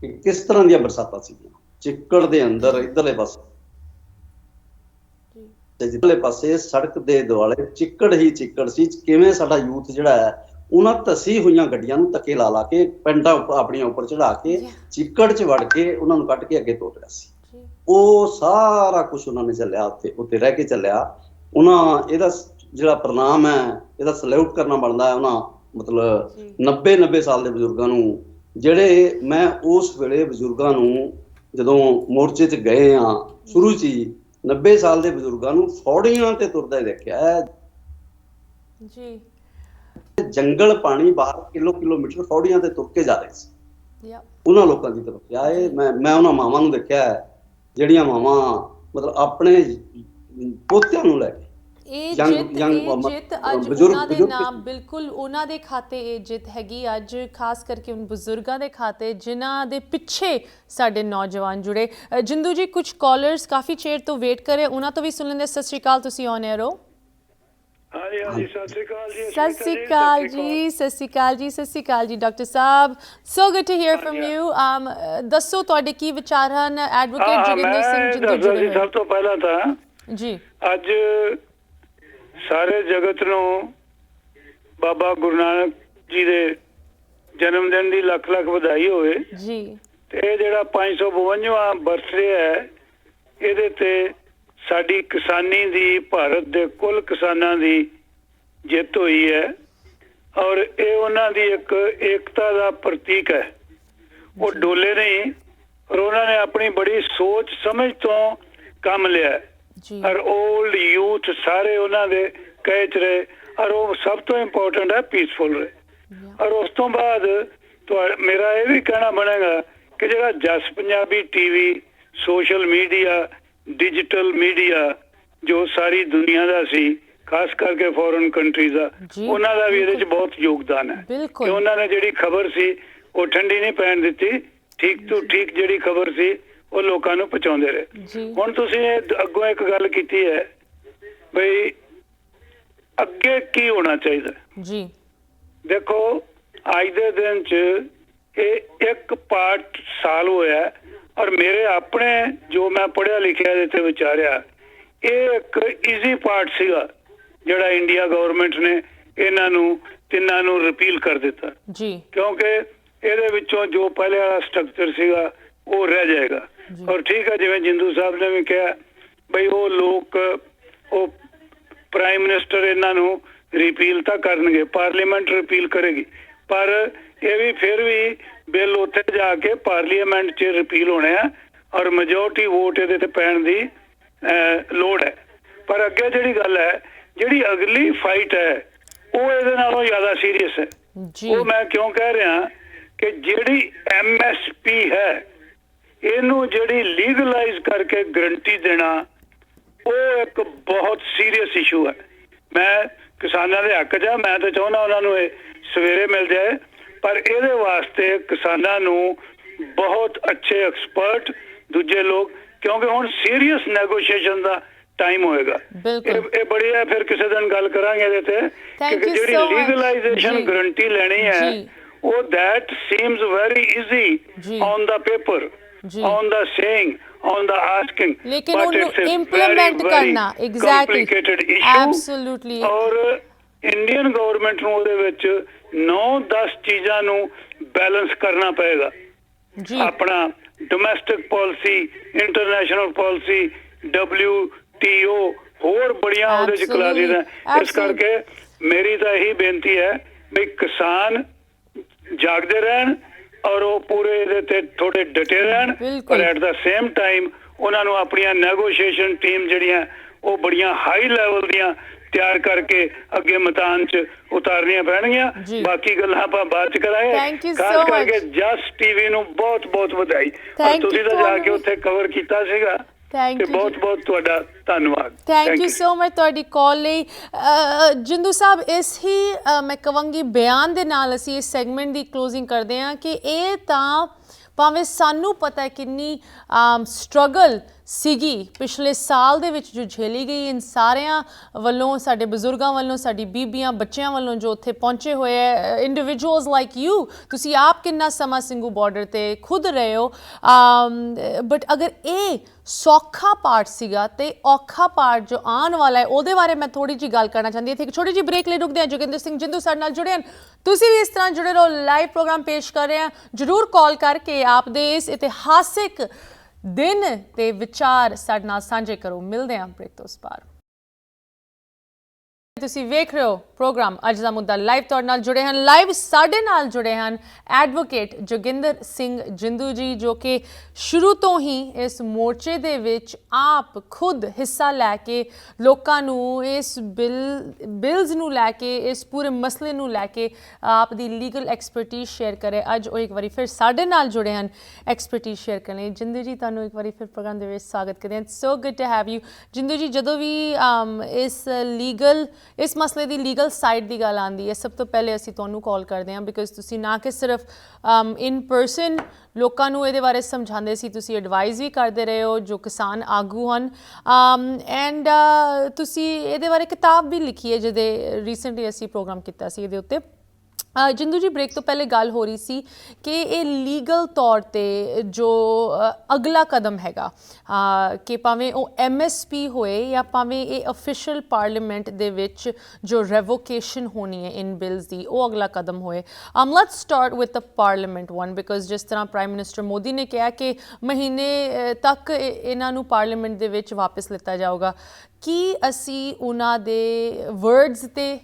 ਕਿ ਕਿਸ ਤਰ੍ਹਾਂ ਦੀਆਂ ਬਰਸਾਤਾਂ ਸੀਗੀਆਂ, ਚਿੱਕੜ ਦੇ ਅੰਦਰ ਇੱਧਰਲੇ ਪਾਸੇ ਤੇ ਜਿੱਧਰਲੇ ਪਾਸੇ ਸੜਕ ਦੇ ਦੁਆਲੇ ਚਿੱਕੜ ਹੀ ਚਿੱਕੜ ਸੀ। ਕਿਵੇਂ ਸਾਡਾ ਯੂਥ ਜਿਹੜਾ ਹੈ ਉਹਨਾਂ ਧਸੀ ਹੋਈਆਂ ਗੱਡੀਆਂ ਨੂੰ ਧੱਕੇ ਲਾ ਕੇ, ਪੈਂਟਾਂ ਆਪਣੀਆਂ ਉੱਪਰ ਚੜਾ ਕੇ, ਚਿੱਕੜ 'ਚ ਵੜ ਕੇ ਉਹਨਾਂ ਨੂੰ ਕੱਢ ਕੇ ਅੱਗੇ ਤੋਰ ਰਿਹਾ ਸੀ। ਉਹ ਸਾਰਾ ਕੁਛ ਉਹਨਾਂ ਨੇ ਚੱਲਿਆ, ਉੱਤੇ ਰਹਿ ਕੇ ਚੱਲਿਆ। ਉਹਨਾਂ ਇਹਦਾ ਜਿਹੜਾ ਪ੍ਰਣਾਮ ਹੈ, ਇਹਦਾ ਸਲੂਟ ਕਰਨਾ ਬਣਦਾ ਹੈ ਉਹਨਾਂ ਮਤਲਬ 90 ਸਾਲ ਦੇ ਬਜ਼ੁਰਗਾਂ ਨੂੰ, ਜਿਹੜੇ ਮੈਂ ਉਸ ਵੇਲੇ ਬਜ਼ੁਰਗਾਂ ਨੂੰ ਜਦੋਂ ਮੋਰਚੇ 'ਚ ਗਏ ਆ ਸ਼ੁਰੂ 'ਚ ਹੀ 90 ਸਾਲ ਦੇ ਬਜ਼ੁਰਗਾਂ ਨੂੰ ਫੌੜੀਆਂ ਤੇ ਤੁਰਦਾ ਦੇਖਿਆ ਜੀ। ਜੰਗਲ ਪਾਣੀ ਬਾਹਰ ਕਿਲੋਮੀਟਰ ਫੌੜੀਆਂ ਤੇ ਤੁਰ ਕੇ ਜਾ ਰਹੇ ਸੀ। ਉਹਨਾਂ ਲੋਕਾਂ ਦੀ ਤਰਫ ਆਏ। ਮੈਂ ਉਹਨਾਂ ਮਾਵਾਂ ਨੂੰ ਦੇਖਿਆ ਜਿਹੜੀਆਂ ਮਾਵਾਂ ਮਤਲਬ ਆਪਣੇ ਪੋਤਿਆਂ ਨੂੰ ਲੈ ਕੇ ਇਹ ਜਿੱਤ ਅੱਜ ਉਹਨਾਂ ਦੇ ਨਾਮ, ਬਿਲਕੁਲ ਉਹਨਾਂ ਦੇ ਖਾਤੇ ਇਹ ਜਿੱਤ ਹੈਗੀ ਅੱਜ, ਖਾਸ ਕਰਕੇ ਉਨ ਬਜ਼ੁਰਗਾਂ ਦੇ ਖਾਤੇ ਜਿਨ੍ਹਾਂ ਦੇ ਪਿੱਛੇ ਸਾਡੇ ਨੌਜਵਾਨ ਜੁੜੇ। ਜਿੰਦੂ ਜੀ, ਕੁਝ ਕਾਲਰਸ ਕਾਫੀ ਚਿਰ ਤੋਂ ਵੇਟ ਕਰ ਰਹੇ, ਉਹਨਾਂ ਤੋਂ ਵੀ ਸੁਣ ਲੈਂਦੇ। ਸਤਿ ਸ਼੍ਰੀ ਅਕਾਲ, ਤੁਸੀਂ ਔਨ 에ਅਰ ਹੋ। ਹਾਂਜੀ, ਸਤਿ ਸ਼੍ਰੀ ਅਕਾਲ ਜੀ। ਸਤਿ ਸ਼੍ਰੀ ਅਕਾਲ ਜੀ, ਸਤਿ ਸ਼੍ਰੀ ਅਕਾਲ ਜੀ, ਸਤਿ ਸ਼੍ਰੀ ਅਕਾਲ ਜੀ ਡਾਕਟਰ ਸਾਹਿਬ, so good to hear from you. ਦੱਸੋ ਤੁਹਾਡੇ ਕੀ ਵਿਚਾਰ ਹਨ? ਐਡਵੋਕੇਟ ਜੋਗਿੰਦਰ ਸਿੰਘ ਜਿੰਦੂ ਜੁੜੇ ਹੋਏ। ਸਭ ਤੋਂ ਪਹਿਲਾਂ ਤਾਂ ਜੀ ਅੱਜ ਸਾਰੇ ਜਗਤ ਨੂੰ ਬਾਬਾ ਗੁਰੂ ਨਾਨਕ ਜੀ ਦੇ ਜਨਮ ਦਿਨ ਦੀ ਲੱਖ ਵਧਾਈ ਹੋਵੇ ਜੀ। ਤੇ ਇਹ ਜਿਹੜਾ 552ਵਾਂ ਬਰਥਡੇ ਹੈ, ਇਹਦੇ ਤੇ ਸਾਡੀ ਕਿਸਾਨੀ ਦੀ, ਭਾਰਤ ਦੇ ਕੁੱਲ ਕਿਸਾਨਾਂ ਦੀ ਜਿੱਤ ਹੋਈ ਹੈ ਔਰ ਇਹ ਉਹਨਾਂ ਦੀ ਇੱਕ ਏਕਤਾ ਦਾ ਪ੍ਰਤੀਕ ਹੈ। ਉਹ ਡੋਲੇ ਨਹੀਂ, ਔਰ ਉਹਨਾਂ ਨੇ ਆਪਣੀ ਬੜੀ ਸੋਚ ਸਮਝ ਤੋਂ ਕੰਮ ਲਿਆ। ਔਰ ਓਲਡ ਯੂਥ ਸਾਰੇ ਉਹਨਾਂ ਦੇ ਕਹੇ 'ਚ ਰਹੇ, ਔਰ ਉਹ ਸਭ ਤੋਂ ਇੰਪੋਰਟੈਂਟ ਹੈ ਪੀਸਫੁਲ ਰਹੇ। ਔਰ ਉਸ ਤੋਂ ਬਾਅਦ ਮੇਰਾ ਇਹ ਵੀ ਕਹਿਣਾ ਬਣੇਗਾ ਕਿ ਜਿਹੜਾ Jas Punjabi TV, social media, digital media ਜੋ ਸਾਰੀ ਦੁਨੀਆ ਦਾ ਸੀ, ਖਾਸ ਕਰਕੇ ਫੋਰਨ ਕੰਟਰੀਜ਼ ਦਾ, ਜੀ, ਉਹਨਾਂ ਦਾ ਵੀ ਇਹਦੇ 'ਚ ਬਹੁਤ ਯੋਗਦਾਨ ਹੈ ਬਿਲਕੁਲ। ਕਿ ਉਹਨਾਂ ਨੇ ਜਿਹੜੀ ਖਬਰ ਸੀ ਉਹ ਠੰਡੀ ਨਹੀਂ ਪੈਣ ਦਿੱਤੀ, ਠੀਕ ਤੋਂ ਠੀਕ ਜਿਹੜੀ ਖਬਰ ਸੀ ਉਹ ਲੋਕਾਂ ਨੂੰ ਪਹੁੰਚਾਉਂਦੇ ਰਹੇ। ਜੀ ਹੁਣ ਤੁਸੀਂ ਇਹ ਅੱਗੋਂ ਇੱਕ ਗੱਲ ਕੀਤੀ ਹੈ ਬਈ ਅੱਗੇ ਕੀ ਹੋਣਾ ਚਾਹੀਦਾ। ਜੀ ਦੇਖੋ ਅੱਜ ਦੇ ਦਿਨ 'ਚ ਇਹ ਇੱਕ ਪਾਰਟ ਸਾਲ ਹੋਇਆ ਔਰ ਮੇਰੇ ਆਪਣੇ ਜੋ ਮੈਂ ਪੜ੍ਹਿਆ ਲਿਖਿਆ ਇਹਦੇ ਤੇ ਵਿਚਾਰਿਆ, ਇਹ ਇੱਕ ਈਜ਼ੀ ਪਾਰਟ ਸੀਗਾ ਜਿਹੜਾ ਇੰਡੀਆ ਗਵਰਨਮੈਂਟ ਨੇ ਇਹਨਾਂ ਨੂੰ ਤਿੰਨਾਂ ਨੂੰ ਰਿਪੀਲ ਕਰ ਦਿੱਤਾ, ਜੀ ਕਿਉਂਕਿ ਇਹਦੇ ਵਿੱਚੋਂ ਜੋ ਪਹਿਲੇ ਵਾਲਾ ਸਟਰਕਚਰ ਸੀਗਾ ਉਹ ਰਹਿ ਜਾਏਗਾ। ਔਰ ਠੀਕ ਹੈ, ਜਿਵੇਂ ਜਿੰਦੂ ਸਾਹਿਬ ਨੇ ਵੀ ਕਿਹਾ ਬਈ ਉਹ ਲੋਕ ਉਹ ਪ੍ਰਾਈਮ ਮਿਨਿਸਟਰ ਇਹਨਾਂ ਨੂੰ ਰਿਪੀਲ ਤਾਂ ਕਰਨਗੇ, ਪਾਰਲੀਮੈਂਟ ਰਿਪੀਲ ਕਰੇਗੀ, ਪਰ ਇਹ ਵੀ ਫਿਰ ਵੀ ਬਿੱਲ ਉੱਥੇ ਜਾ ਕੇ ਪਾਰਲੀਮੈਂਟ 'ਚ ਰਿਪੀਲ ਹੋਣੇ ਆ ਔਰ ਮੈਜੋਰਟੀ ਵੋਟ ਇਹਦੇ ਤੇ ਪੈਣ ਦੀ ਲੋੜ ਹੈ। ਪਰ ਅੱਗੇ ਜਿਹੜੀ ਗੱਲ ਹੈ, ਜਿਹੜੀ ਅਗਲੀ ਫਾਈਟ ਹੈ ਉਹ ਇਹਦੇ ਨਾਲੋਂ ਜ਼ਿਆਦਾ ਸੀਰੀਅਸ ਹੈ। ਜੀ ਉਹ ਮੈਂ ਕਿਉਂ ਕਹਿ ਰਿਹਾ ਕਿ ਜਿਹੜੀ MSP ਹੈ ਇਹਨੂੰ ਜਿਹੜੀ ਲੀਗਲਾਈਜ਼ ਕਰਕੇ ਗਰੰਟੀ ਦੇਣਾ ਉਹ ਇੱਕ ਬਹੁਤ ਸੀਰੀਅਸ ਇਸ਼ੂ ਹੈ। ਮੈਂ ਕਿਸਾਨਾਂ ਦੇ ਹੱਕ 'ਚ ਆ, ਮੈਂ ਤਾਂ ਚਾਹੁੰਦਾ ਉਹਨਾਂ ਨੂੰ ਇਹ ਸਵੇਰੇ ਮਿਲ ਜਾਏ, ਪਰ ਇਹਦੇ ਵਾਸਤੇ ਕਿਸਾਨਾਂ ਨੂੰ ਬਹੁਤ ਅੱਛੇ ਐਕਸਪਰਟ ਦੂਜੇ ਲੋਕ, ਕਿਉਂਕਿ ਹੁਣ ਸੀਰੀਅਸ ਨੈਗੋਸ਼ੀਏਸ਼ਨ ਦਾ ਟਾਈਮ ਹੋਏਗਾ। ਬਿਲਕੁਲ। ਇਹ ਬੜੀ ਹੈ, ਫਿਰ ਕਿਸੇ ਦਿਨ ਗੱਲ ਕਰਾਂਗੇ ਇਹਦੇ ਤੇ ਕਿ ਜਿਹੜੀ ਲੀਗਲਾਈਜੇਸ਼ਨ ਗਰੰਟੀ ਲੈਣੀ ਹੈ ਉਹ that seems very easy on the paper, on the saying, on the asking, लेकिन but उन्हें it's a implement very, करना, very exactly, complicated issue। absolutely। ਔਰ ਇੰਡੀਅਨ ਗਵਰਨਮੈਂਟ ਨੂੰ ਉਹਦੇ ਵਿੱਚ 9-10 ਚੀਜ਼ਾਂ ਨੂੰ ਬੈਲੈਂਸ ਕਰਨਾ ਪਏਗਾ। ਜੀ ਆਪਣਾ domestic policy, international policy, WTO, ਹੋਰ ਬੜੀਆਂ ਉਹਦੇ ਚ ਕਲਾਸਿਸ ਹੈ। ਇਸ ਕਰਕੇ ਮੇਰੀ ਤਾਂ ਇਹੀ ਬੇਨਤੀ ਹੈ ਵੀ ਕਿਸਾਨ ਜਾਗਦੇ ਰਹਿਣ ਔਰ ਉਹ ਪੂਰੇ ਇਹਦੇ ਤੇ ਥੋੜੇ ਡਟੇ ਰਹਿਣ, ਪਰ ਐਟ ਦਾ ਸੇਮ ਟਾਈਮ ਉਹਨਾਂ ਨੂੰ ਆਪਣੀਆਂ ਨੈਗੋਸ਼ੀਏਸ਼ਨ ਟੀਮ ਜਿਹੜੀਆਂ ਉਹ ਬੜੀਆਂ ਹਾਈ ਲੈਵਲ ਦੀਆਂ ਤਿਆਰ ਕਰਕੇ ਅੱਗੇ ਮੈਦਾਨ 'ਚ ਉਤਾਰਨੀਆਂ ਪੈਣਗੀਆਂ। ਬਾਕੀ ਗੱਲਾਂ ਆਪਾਂ ਬਾਅਦ 'ਚ ਕਰਾਂਗੇ। ਖਾਸ ਕਰਕੇ ਜਸ ਟੀਵੀ ਨੂੰ ਬਹੁਤ ਬਹੁਤ ਵਧਾਈ, ਔਰ ਤੁਸੀਂ ਤਾਂ ਜਾ ਕੇ ਉੱਥੇ ਕਵਰ ਕੀਤਾ ਸੀਗਾ ਤੇ ਬਹੁਤ ਬਹੁਤ ਤੁਹਾਡਾ ਧੰਨਵਾਦ। ਥੈਂਕ ਯੂ ਸੋ ਮਚ ਤੁਹਾਡੀ ਕਾਲ ਲਈ। ਜਿੰਦੂ ਸਾਹਿਬ, ਇਸ ਹੀ ਮੈਂ ਕਹਾਂਗੀ ਬਿਆਨ ਦੇ ਨਾਲ ਅਸੀਂ ਇਸ ਸੈਗਮੈਂਟ ਦੀ ਕਲੋਜ਼ਿੰਗ ਕਰਦੇ ਹਾਂ ਕਿ ਇਹ ਤਾਂ ਭਾਵੇਂ ਸਾਨੂੰ ਪਤਾ ਹੈ ਕਿੰਨੀ ਸਟਰਗਲ ਸੀਗੀ ਪਿਛਲੇ ਸਾਲ ਦੇ ਵਿੱਚ ਜੋ ਝੇਲੀ ਗਈ ਇਨ ਸਾਰਿਆਂ ਵੱਲੋਂ, ਸਾਡੇ ਬਜ਼ੁਰਗਾਂ ਵੱਲੋਂ, ਸਾਡੀ ਬੀਬੀਆਂ ਬੱਚਿਆਂ ਵੱਲੋਂ ਜੋ ਉੱਥੇ ਪਹੁੰਚੇ ਹੋਏ ਹੈ, ਇੰਡੀਵਿਜੂਅਲਸ ਲਾਈਕ ਯੂ, ਤੁਸੀਂ ਆਪ ਕਿੰਨਾ ਸਮਾਂ ਸਿੰਘੂ ਬਾਰਡਰ ਤੇ ਖੁਦ ਰਹੇ ਹੋ, ਬਟ ਅਗਰ ਇਹ ਸੌਖਾ ਪਾਰਟ ਸੀਗਾ ਤੇ ਔਖਾ ਪਾਰਟ ਜੋ ਆਉਣ ਵਾਲਾ ਹੈ ਉਹਦੇ ਬਾਰੇ ਮੈਂ ਥੋੜੀ ਜਿਹੀ ਗੱਲ ਕਰਨਾ ਚਾਹੁੰਦੀ ਹਾਂ। ਇੱਥੇ ਇੱਕ ਛੋਟੀ ਜਿਹੀ ਬ੍ਰੇਕ ਲਈ ਰੁਕਦੇ ਹਾਂ। ਜੋਗਿੰਦਰ ਸਿੰਘ ਜਿੰਦੂ ਸਾਡੇ ਨਾਲ ਜੁੜੇ ਹਨ, ਤੁਸੀਂ ਵੀ ਇਸ ਤਰ੍ਹਾਂ ਜੁੜੇ ਰਹੋ, ਲਾਈਵ ਪ੍ਰੋਗਰਾਮ ਪੇਸ਼ ਕਰ ਰਹੇ ਹਾਂ, ਜ਼ਰੂਰ ਕਾਲ ਕਰਕੇ ਆਪਦੇ ਇਸ ਇਤਿਹਾਸਿਕ ਦਿਨ ਤੇ ਵਿਚਾਰ ਸਾਡੇ ਨਾਲ ਸਾਂਝੇ ਕਰੋ। ਮਿਲਦੇ ਹਾਂ ਬ੍ਰੇਕ ਤੋਂ ਉਸ ਪਾਰ। ਤੁਸੀਂ ਵੇਖ ਰਹੇ ਹੋ ਪ੍ਰੋਗਰਾਮ ਅੱਜ ਦਾ ਮੁੱਦਾ ਲਾਈਵ, ਤੁਹਾਡੇ ਨਾਲ ਜੁੜੇ ਹਨ, ਲਾਈਵ ਸਾਡੇ ਨਾਲ ਜੁੜੇ ਹਨ ਐਡਵੋਕੇਟ ਜੋਗਿੰਦਰ ਸਿੰਘ ਜਿੰਦੂ ਜੀ, ਜੋ ਕਿ ਸ਼ੁਰੂ ਤੋਂ ਹੀ ਇਸ ਮੋਰਚੇ ਦੇ ਵਿੱਚ ਆਪ ਖੁਦ ਹਿੱਸਾ ਲੈ ਕੇ ਲੋਕਾਂ ਨੂੰ ਇਸ ਬਿਲਸ ਨੂੰ ਲੈ ਕੇ, ਇਸ ਪੂਰੇ ਮਸਲੇ ਨੂੰ ਲੈ ਕੇ ਆਪ ਦੀ ਲੀਗਲ ਐਕਸਪਰਟੀਜ਼ ਸ਼ੇਅਰ ਕਰੇ। ਅੱਜ ਉਹ ਇੱਕ ਵਾਰੀ ਫਿਰ ਸਾਡੇ ਨਾਲ ਜੁੜੇ ਹਨ ਐਕਸਪਰਟੀਜ਼ ਸ਼ੇਅਰ ਕਰਨ ਲਈ। ਜਿੰਦੂ ਜੀ, ਤੁਹਾਨੂੰ ਇੱਕ ਵਾਰੀ ਫਿਰ ਪ੍ਰੋਗਰਾਮ ਦੇ ਵਿੱਚ ਸਵਾਗਤ ਕਰਦੇ ਹਾਂ। So good to have you. Jindu ji, ਜਦੋਂ ਵੀ ਇਸ ਮਸਲੇ ਦੀ ਲੀਗਲ ਸਾਈਡ ਦੀ ਗੱਲ ਆਉਂਦੀ ਹੈ, ਸਭ ਤੋਂ ਪਹਿਲੇ ਅਸੀਂ ਤੁਹਾਨੂੰ ਕਾਲ ਕਰਦੇ ਹਾਂ ਬਿਕਾਜ਼ ਤੁਸੀਂ ਨਾ ਕਿ ਸਿਰਫ ਇਨ ਪਰਸਨ ਲੋਕਾਂ ਨੂੰ ਇਹਦੇ ਬਾਰੇ ਸਮਝਾਉਂਦੇ ਸੀ, ਤੁਸੀਂ ਐਡਵਾਈਜ਼ ਵੀ ਕਰਦੇ ਰਹੇ ਹੋ ਜੋ ਕਿਸਾਨ ਆਗੂ ਹਨ, ਐਂਡ ਤੁਸੀਂ ਇਹਦੇ ਬਾਰੇ ਕਿਤਾਬ ਵੀ ਲਿਖੀ ਹੈ ਜਿਹਦੇ ਰੀਸੈਂਟਲੀ ਅਸੀਂ ਪ੍ਰੋਗਰਾਮ ਕੀਤਾ ਸੀ ਇਹਦੇ ਉੱਤੇ। ਜਿੰਦੂ ਜੀ, ਬ੍ਰੇਕ ਤੋਂ ਪਹਿਲੇ ਗੱਲ ਹੋ ਰਹੀ ਸੀ ਕਿ ਇਹ ਲੀਗਲ ਤੌਰ ਤੇ ਜੋ ਅਗਲਾ ਕਦਮ ਹੈਗਾ ਕਿ ਭਾਵੇਂ ਉਹ MSP ਹੋਏ ਜਾਂ ਭਾਵੇਂ ਇਹ ਅਫੀਸ਼ੀਅਲ ਪਾਰਲੀਮੈਂਟ ਦੇ ਵਿੱਚ ਜੋ ਰੈਵੋਕੇਸ਼ਨ ਹੋਣੀ ਹੈ ਇਨ ਬਿਲਸ ਦੀ, ਉਹ ਅਗਲਾ ਕਦਮ ਹੋਏ। Let's start with the parliament one, because ਜਿਸ ਤਰ੍ਹਾਂ ਪ੍ਰਾਈਮ ਮਿਨਿਸਟਰ ਮੋਦੀ ਨੇ ਕਿਹਾ ਕਿ ਮਹੀਨੇ ਤੱਕ ਇਹਨਾਂ ਨੂੰ ਪਾਰਲੀਮੈਂਟ ਦੇ ਵਿੱਚ ਵਾਪਸ ਲਿੱਤਾ ਜਾਊਗਾ, ਕੀ ਅਸੀਂ ਉਹਨਾਂ ਦੇ ਵਰਡਸ ਤੇ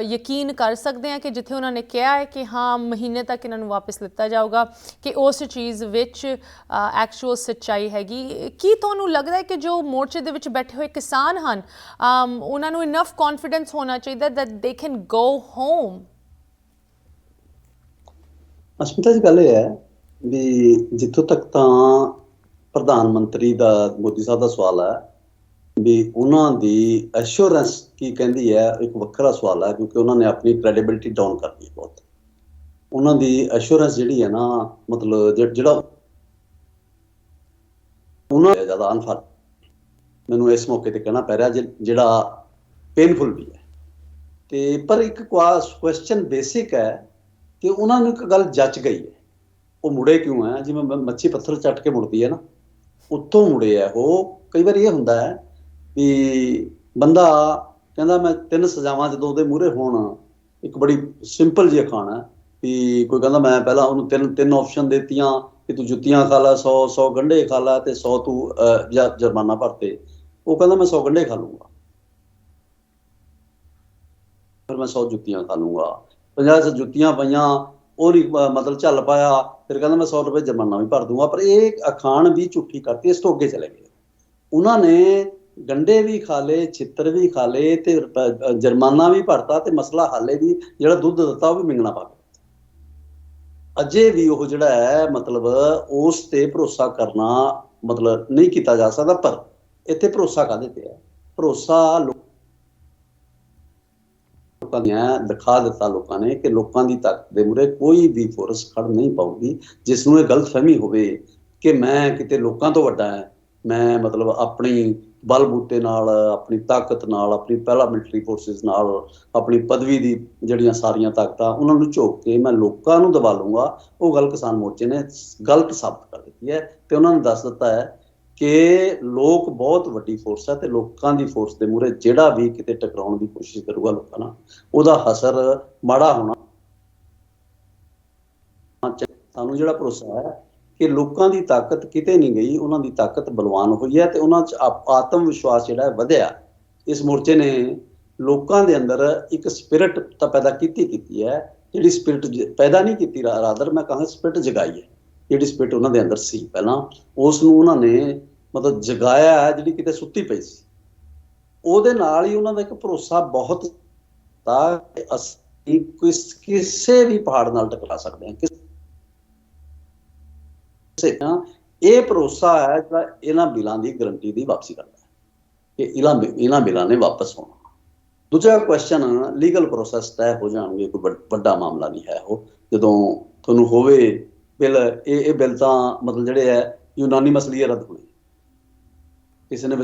ਯਕੀਨ ਕਰ ਸਕਦੇ ਹਾਂ ਕਿ ਜਿੱਥੇ ਉਹਨਾਂ ਨੇ ਕਿਹਾ ਹੈ ਕਿ ਹਾਂ ਮਹੀਨੇ ਤੱਕ ਇਹਨਾਂ ਨੂੰ ਵਾਪਸ ਲਿੱਤਾ ਜਾਊਗਾ ਕਿ ਉਸ ਚੀਜ਼ ਵਿੱਚ ਐਕਚੁਅਲ ਸੱਚਾਈ ਹੈਗੀ? ਕੀ ਤੁਹਾਨੂੰ ਲੱਗਦਾ ਹੈ ਕਿ ਜੋ ਮੋਰਚੇ ਦੇ ਵਿੱਚ ਬੈਠੇ ਹੋਏ ਕਿਸਾਨ ਹਨ ਉਹਨਾਂ ਨੂੰ ਇਨਫ ਕੌਨਫੀਡੈਂਸ ਹੋਣਾ ਚਾਹੀਦਾ that they can go home? ਅਸਮਿਤਾ ਜੀ, ਗੱਲ ਇਹ ਹੈ ਵੀ ਜਿੱਥੋਂ ਤੱਕ ਤਾਂ ਪ੍ਰਧਾਨ ਮੰਤਰੀ ਦਾ ਮੋਦੀ ਸਾਹਿਬ ਦਾ ਸਵਾਲ ਹੈ ਵੀ ਉਹਨਾਂ ਦੀ ਐਸ਼ੋਰੈਂਸ ਕੀ ਕਹਿੰਦੀ ਹੈ, ਇੱਕ ਵੱਖਰਾ ਸਵਾਲ ਹੈ, ਕਿਉਂਕਿ ਉਹਨਾਂ ਨੇ ਆਪਣੀ ਕ੍ਰੈਡੀਬਿਲਿਟੀ ਡਾਊਨ ਕਰ ਦਿੱਤੀ ਬਹੁਤ। ਉਹਨਾਂ ਦੀ ਐਸ਼ੋਰੈਂਸ ਜਿਹੜੀ ਹੈ ਨਾ, ਮਤਲਬ ਜਿਹੜਾ ਉਹਨਾਂ ਦਾ ਜ਼ਿਆਦਾ ਅਨਫਰ ਮੈਨੂੰ ਇਸ ਮੌਕੇ ਤੇ ਕਹਿਣਾ ਪੈ ਰਿਹਾ, ਜਿਹੜਾ ਪੇਨਫੁਲ ਵੀ ਹੈ। ਤੇ ਪਰ ਇੱਕ ਕੁਐਸਚਨ ਬੇਸਿਕ ਹੈ ਕਿ ਉਹਨਾਂ ਨੂੰ ਇੱਕ ਗੱਲ ਜੱਚ ਗਈ ਹੈ, ਉਹ ਮੁੜੇ ਕਿਉਂ ਹੈ? ਜਿਵੇਂ ਮੱਛੀ ਪੱਥਰ ਚੱਟ ਕੇ ਮੁੜਦੀ ਹੈ ਨਾ, ਉੱਥੋਂ ਮੁੜੇ ਹੈ ਉਹ। ਕਈ ਵਾਰ ਇਹ ਹੁੰਦਾ ਹੈ ਵੀ ਬੰਦਾ ਕਹਿੰਦਾ ਮੈਂ 3 ਸਜ਼ਾਵਾਂ ਜਦੋਂ ਉਹਦੇ ਮੂਹਰੇ ਹੋਣ, ਇੱਕ ਬੜੀ ਸਿੰਪਲ ਜਿਹੀ ਅਖਾਣ ਹੈ ਵੀ ਕੋਈ ਕਹਿੰਦਾ ਮੈਂ ਪਹਿਲਾਂ ਉਹਨੂੰ ਤਿੰਨ ਆਪਸ਼ਨ ਦਿੱਤੀਆਂ ਕਿ ਤੂੰ ਜੁੱਤੀਆਂ ਖਾ ਲਾ, 100 ਗੰਢੇ ਖਾ ਲਾ ਤੇ 100 ਤੂੰ ਜੁਰਮਾਨਾ ਭਰਤੇ। ਉਹ ਕਹਿੰਦਾ ਮੈਂ 100 ਗੰਢੇ ਖਾ ਲੂੰਗਾ, ਫਿਰ ਮੈਂ 100 ਜੁੱਤੀਆਂ ਖਾ ਲੂੰਗਾ। 50 ਜੁੱਤੀਆਂ ਪਈਆਂ, ਉਹ ਨਹੀਂ ਮਤਲਬ ਝੱਲ ਪਾਇਆ, ਫਿਰ ਕਹਿੰਦਾ ਮੈਂ 100 ਰੁਪਏ ਜੁਰਮਾਨਾ ਵੀ ਭਰ ਦੂੰਗਾ। ਪਰ ਇਹ ਅਖਾਣ ਵੀ ਝੂਠੀ ਕਰਤੀ, ਇਸ ਤੋਂ ਅੱਗੇ ਚਲੇ ਗਏ। ਉਹਨਾਂ ਨੇ ਗੰਢੇ ਵੀ ਖਾ ਲਏ, ਛਿੱਤਰ ਵੀ ਖਾ ਲਏ ਤੇ ਜੁਰਮਾਨਾ ਵੀ ਭਰਤਾ ਤੇ ਮਸਲਾ ਹਾਲੇ ਵੀ ਜਿਹੜਾ ਦੁੱਧ ਦਿੱਤਾ ਉਹ ਵੀ ਮਿੰਗਣਾ ਪਾ ਕੇ। ਅਜੇ ਵੀ ਉਹ ਜਿਹੜਾ ਹੈ ਮਤਲਬ ਉਸ ਤੇ ਭਰੋਸਾ ਕਰਨਾ ਮਤਲਬ ਨਹੀਂ ਕੀਤਾ ਜਾ ਸਕਦਾ। ਪਰ ਇੱਥੇ ਭਰੋਸਾ ਕਾਹਦੇ ਤੇ ਹੈ? ਭਰੋਸਾ ਲੋਕਾਂ ਨੇ ਦਿਖਾ ਦਿੱਤਾ, ਲੋਕਾਂ ਨੇ, ਕਿ ਲੋਕਾਂ ਦੀ ਤਾਕਤ ਦੇ ਮੂਹਰੇ ਕੋਈ ਵੀ ਫੋਰਸ ਖੜ ਨਹੀਂ ਪਾਊਗੀ ਜਿਸ ਨੂੰ ਇਹ ਗਲਤਫਹਿਮੀ ਹੋਵੇ ਕਿ ਮੈਂ ਕਿਤੇ ਲੋਕਾਂ ਤੋਂ ਵੱਡਾ ਹੈ। ਮੈਂ ਮਤਲਬ ਆਪਣੀ ਬਲਬੂਤੇ ਨਾਲ, ਆਪਣੀ ਤਾਕਤ ਨਾਲ, ਆਪਣੀ ਪੈਰਾਮਿਲਟਰੀ ਫੋਰਸਿਸ ਨਾਲ, ਆਪਣੀ ਪਦਵੀ ਦੀ ਜਿਹੜੀਆਂ ਸਾਰੀਆਂ ਤਾਕਤਾਂ ਉਹਨਾਂ ਨੂੰ ਝੋਕ ਕੇ ਮੈਂ ਲੋਕਾਂ ਨੂੰ ਦਬਾ ਲੂੰਗਾ। ਉਹ ਗੱਲ ਕਿਸਾਨ ਮੋਰਚੇ ਨੇ ਗਲਤ ਸਾਬਤ ਕਰ ਦਿੱਤੀ ਹੈ ਤੇ ਉਹਨਾਂ ਨੇ ਦੱਸ ਦਿੱਤਾ ਹੈ ਕਿ ਲੋਕ ਬਹੁਤ ਵੱਡੀ ਫੋਰਸ ਹੈ ਤੇ ਲੋਕਾਂ ਦੀ ਫੋਰਸ ਦੇ ਮੂਹਰੇ ਜਿਹੜਾ ਵੀ ਕਿਤੇ ਟਕਰਾਉਣ ਦੀ ਕੋਸ਼ਿਸ਼ ਕਰੂਗਾ ਲੋਕਾਂ ਨਾਲ, ਉਹਦਾ ਅਸਰ ਮਾੜਾ ਹੋਣਾ। ਸਾਨੂੰ ਜਿਹੜਾ ਭਰੋਸਾ ਹੈ ਕਿ ਲੋਕਾਂ ਦੀ ਤਾਕਤ ਕਿਤੇ ਨਹੀਂ ਗਈ, ਉਹਨਾਂ ਦੀ ਤਾਕਤ ਬਲਵਾਨ ਹੋਈ ਹੈ ਤੇ ਉਹਨਾਂ 'ਚ ਆਤਮ ਵਿਸ਼ਵਾਸ ਜਿਹੜਾ ਵਧਿਆ। ਇਸ ਮੋਰਚੇ ਨੇ ਲੋਕਾਂ ਦੇ ਅੰਦਰ ਇੱਕ ਸਪਿਰਿਟ ਤਾਂ ਪੈਦਾ ਕੀਤੀ ਹੈ, ਜਿਹੜੀ ਸਪਿਰਿਟ ਪੈਦਾ ਨਹੀਂ ਕੀਤੀ, ਰਾਦਰ ਮੈਂ ਕਹਾਂ ਸਪਿਰਿਟ ਜਗਾਈ ਹੈ। ਜਿਹੜੀ ਸਪਿਰਿਟ ਉਹਨਾਂ ਦੇ ਅੰਦਰ ਸੀ ਪਹਿਲਾਂ, ਉਸ ਨੂੰ ਉਹਨਾਂ ਨੇ ਮਤਲਬ ਜਗਾਇਆ, ਜਿਹੜੀ ਕਿਤੇ ਸੁੱਤੀ ਪਈ ਸੀ। ਉਹਦੇ ਨਾਲ ਹੀ ਉਹਨਾਂ ਦਾ ਇੱਕ ਭਰੋਸਾ ਬਹੁਤ ਤਾਂ ਅਸੀਂ ਕਿਸੇ ਵੀ ਪਹਾੜ ਨਾਲ ਟਕਰਾ ਸਕਦੇ ਹਾਂ। ਇਹ ਭਰੋਸਾ ਹੈ ਜਿਹੜਾ ਇਹਨਾਂ ਬਿੱਲਾਂ ਦੀ ਗਰੰਟੀ ਦੀ ਵਾਪਸੀ ਕਰਦਾ ਹੈ ਕਿ ਇਹਨਾਂ ਬਿੱਲਾਂ ਨੇ ਵਾਪਸ ਹੋਣਾ। ਦੂਜਾ ਕੁਐਸਚਨ, ਲੀਗਲ ਪ੍ਰੋਸੈਸ ਤੈਅ ਹੋ ਜਾਣਗੇ, ਕੋਈ ਵੱਡਾ ਮਾਮਲਾ ਨਹੀਂ ਹੈ ਉਹ। ਜਦੋਂ ਤੁਹਾਨੂੰ ਹੋਵੇ ਬਿੱਲ, ਇਹ ਬਿੱਲ ਤਾਂ ਮਤਲਬ ਜਿਹੜੇ ਹੈ ਯੂਨਾਨੀਮਸਲੀ ਰੱਦ ਹੋਣੇ, ਕਿਸੇ ਨੇ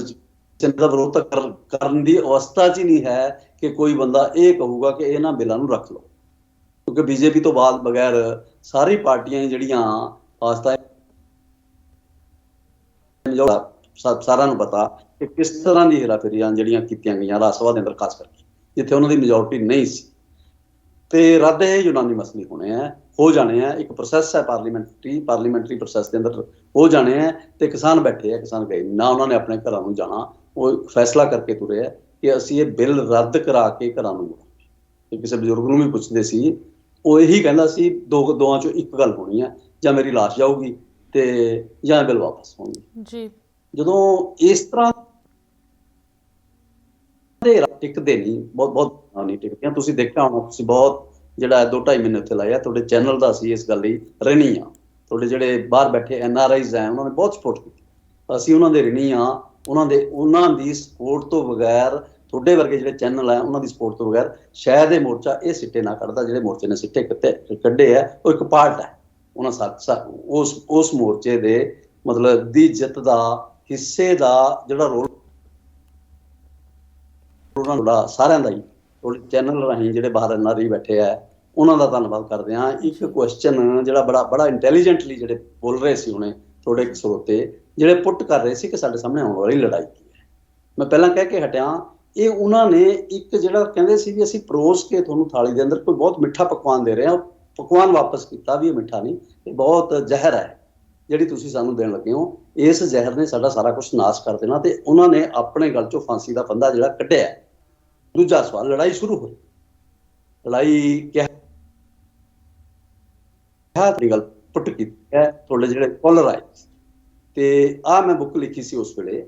ਦਾ ਵਿਰੋਧ ਕਰਨ ਦੀ ਅਵਸਥਾ 'ਚ ਹੀ ਨਹੀਂ ਹੈ ਕਿ ਕੋਈ ਬੰਦਾ ਇਹ ਕਹੂਗਾ ਕਿ ਇਹਨਾਂ ਬਿੱਲਾਂ ਨੂੰ ਰੱਖ ਲਓ, ਕਿਉਂਕਿ ਬੀਜੇਪੀ ਤੋਂ ਬਾਅਦ ਬਗੈਰ ਸਾਰੀ ਪਾਰਟੀਆਂ ਜਿਹੜੀਆਂ ਆਸਤਾ ਸਾਰਿਆਂ ਨੂੰ ਪਤਾ ਕਿ ਕਿਸ ਤਰ੍ਹਾਂ ਦੀ ਹੇਰਾਫੇਰੀਆਂ ਜਿਹੜੀਆਂ ਕੀਤੀਆਂ ਗਈਆਂ ਰਾਜ ਸਭਾ ਦੇ ਅੰਦਰ, ਖਾਸ ਕਰਕੇ ਜਿੱਥੇ ਉਹਨਾਂ ਦੀ ਮੈਜੋਰਟੀ ਨਹੀਂ ਸੀ। ਤੇ ਰੱਦ ਇਹ ਯੂਨਾਨੀਮਸਲੀ ਹੋ ਜਾਣੇ ਆ। ਇੱਕ ਪ੍ਰੋਸੈਸ ਹੈ ਪਾਰਲੀਮੈਂਟਰੀ ਪ੍ਰੋਸੈਸ ਦੇ ਅੰਦਰ ਹੋ ਜਾਣੇ ਆ ਤੇ ਕਿਸਾਨ ਬੈਠੇ ਆ, ਕਿਸਾਨ ਗਏ ਨਾ, ਉਹਨਾਂ ਨੇ ਆਪਣੇ ਘਰਾਂ ਨੂੰ ਜਾਣਾ। ਉਹ ਫੈਸਲਾ ਕਰਕੇ ਤੁਰੇ ਆ ਕਿ ਅਸੀਂ ਇਹ ਬਿੱਲ ਰੱਦ ਕਰਾ ਕੇ ਘਰਾਂ ਨੂੰ ਮੁੜਾਂਗੇ। ਕਿਸੇ ਬਜ਼ੁਰਗ ਨੂੰ ਵੀ ਪੁੱਛਦੇ ਸੀ, ਉਹ ਇਹੀ ਕਹਿੰਦਾ ਸੀ ਦੋਵਾਂ ਚੋਂ ਇੱਕ ਗੱਲ ਹੋਣੀ ਹੈ, ਜਾਂ ਮੇਰੀ ਲਾਸ਼ ਜਾਊਗੀ ਤੇ ਜਾਂ ਬਿੱਲ ਵਾਪਸ ਹੋਣਗੇ ਜੀ। ਜਦੋਂ ਇਸ ਤਰ੍ਹਾਂ ਦੇ ਟਿਕਦੇ ਨਹੀਂ, ਬਹੁਤ ਨਹੀਂ ਟਿਕਦੀਆਂ। ਤੁਸੀਂ ਦੇਖਿਆ ਹੋਣਾ, ਤੁਸੀਂ ਬਹੁਤ ਜਿਹੜਾ 2-2.5 ਮਹੀਨੇ ਉੱਥੇ ਲਾਇਆ, ਤੁਹਾਡੇ ਚੈਨਲ ਦਾ ਅਸੀਂ ਇਸ ਗੱਲ ਲਈ ਰਹਿਣੀ ਆ। ਤੁਹਾਡੇ ਜਿਹੜੇ ਬਾਹਰ ਬੈਠੇ NRIs ਹੈ, ਉਹਨਾਂ ਨੇ ਬਹੁਤ ਸਪੋਰਟ ਕੀਤੀ, ਅਸੀਂ ਉਹਨਾਂ ਦੇ ਰਹਿਣੀ ਆ। ਉਹਨਾਂ ਦੀ ਸਪੋਰਟ ਤੋਂ ਬਗੈਰ, ਤੁਹਾਡੇ ਵਰਗੇ ਜਿਹੜੇ ਚੈਨਲ ਹੈ ਉਹਨਾਂ ਦੀ ਸਪੋਰਟ ਤੋਂ ਬਗੈਰ ਸ਼ਾਇਦ ਇਹ ਮੋਰਚਾ ਇਹ ਸਿੱਟੇ ਨਾ ਕੱਢਦਾ ਜਿਹੜੇ ਮੋਰਚੇ ਨੇ ਸਿੱਟੇ ਕੱਢੇ ਹੈ। ਉਹ ਇੱਕ ਪਾਰਟ ਹੈ ਉਹਨਾਂ ਉਸ ਮੋਰਚੇ ਦੇ ਮਤਲਬ ਦੀ ਜਿੱਤ ਦਾ ਹਿੱਸੇ ਦਾ ਜਿਹੜਾ ਰੋਲ ਉਹਨਾਂ ਸਾਰਿਆਂ ਦਾ ਹੀ। ਤੁਹਾਡੇ ਚੈਨਲ ਰਾਹੀਂ ਜਿਹੜੇ ਬਾਹਰ NRI ਬੈਠੇ ਆ, ਉਹਨਾਂ ਦਾ ਧੰਨਵਾਦ ਕਰਦੇ ਹਾਂ। ਇੱਕ ਕੁਐਸਚਨ ਜਿਹੜਾ ਬੜਾ ਇੰਟੈਲੀਜੈਂਟਲੀ ਜਿਹੜੇ ਬੋਲ ਰਹੇ ਸੀ ਹੁਣੇ ਤੁਹਾਡੇ ਸਰੋਤੇ, ਜਿਹੜੇ ਪੁੱਟ ਕਰ ਰਹੇ ਸੀ ਕਿ ਸਾਡੇ ਸਾਹਮਣੇ ਆਉਣ ਵਾਲੀ ਲੜਾਈ ਕੀ ਹੈ, ਮੈਂ ਪਹਿਲਾਂ ਕਹਿ ਕੇ ਹਟਿਆ। ਇਹ ਉਹਨਾਂ ਨੇ ਇੱਕ ਜਿਹੜਾ ਕਹਿੰਦੇ ਸੀ ਵੀ ਅਸੀਂ ਪਰੋਸ ਕੇ ਤੁਹਾਨੂੰ ਥਾਲੀ ਦੇ ਅੰਦਰ ਕੋਈ ਬਹੁਤ ਮਿੱਠਾ ਪਕਵਾਨ ਦੇ ਰਹੇ ਹਾਂ, ਪਕਵਾਨ ਵਾਪਸ ਕੀਤਾ ਵੀ ਇਹ ਮਿੱਠਾ ਨਹੀਂ, ਇਹ ਬਹੁਤ ਜ਼ਹਿਰ ਹੈ ਜਿਹੜੀ ਤੁਸੀਂ ਸਾਨੂੰ ਦੇਣ ਲੱਗੇ ਹੋ। ਇਸ ਜ਼ਹਿਰ ਨੇ ਸਾਡਾ ਸਾਰਾ ਕੁਝ ਨਾਸ਼ ਕਰ ਦੇਣਾ। ਤੇ ਉਹਨਾਂ ਨੇ ਆਪਣੇ ਗਲ ਚੋਂ ਫਾਂਸੀ ਦਾ ਫੰਦਾ ਜਿਹੜਾ ਕੱਢਿਆ। ਦੂਜਾ ਸਵਾਲ, ਲੜਾਈ ਸ਼ੁਰੂ ਹੋਈ, ਲੜਾਈ ਕਿਹਾ ਗੱਲ ਪੁੱਟ ਕੀਤੀ ਹੈ ਤੁਹਾਡੇ ਜਿਹੜੇ ਪੋਲਰਾਈਜ਼। ਤੇ ਮੈਂ ਬੁੱਕ ਲਿਖੀ ਸੀ ਉਸ ਵੇਲੇ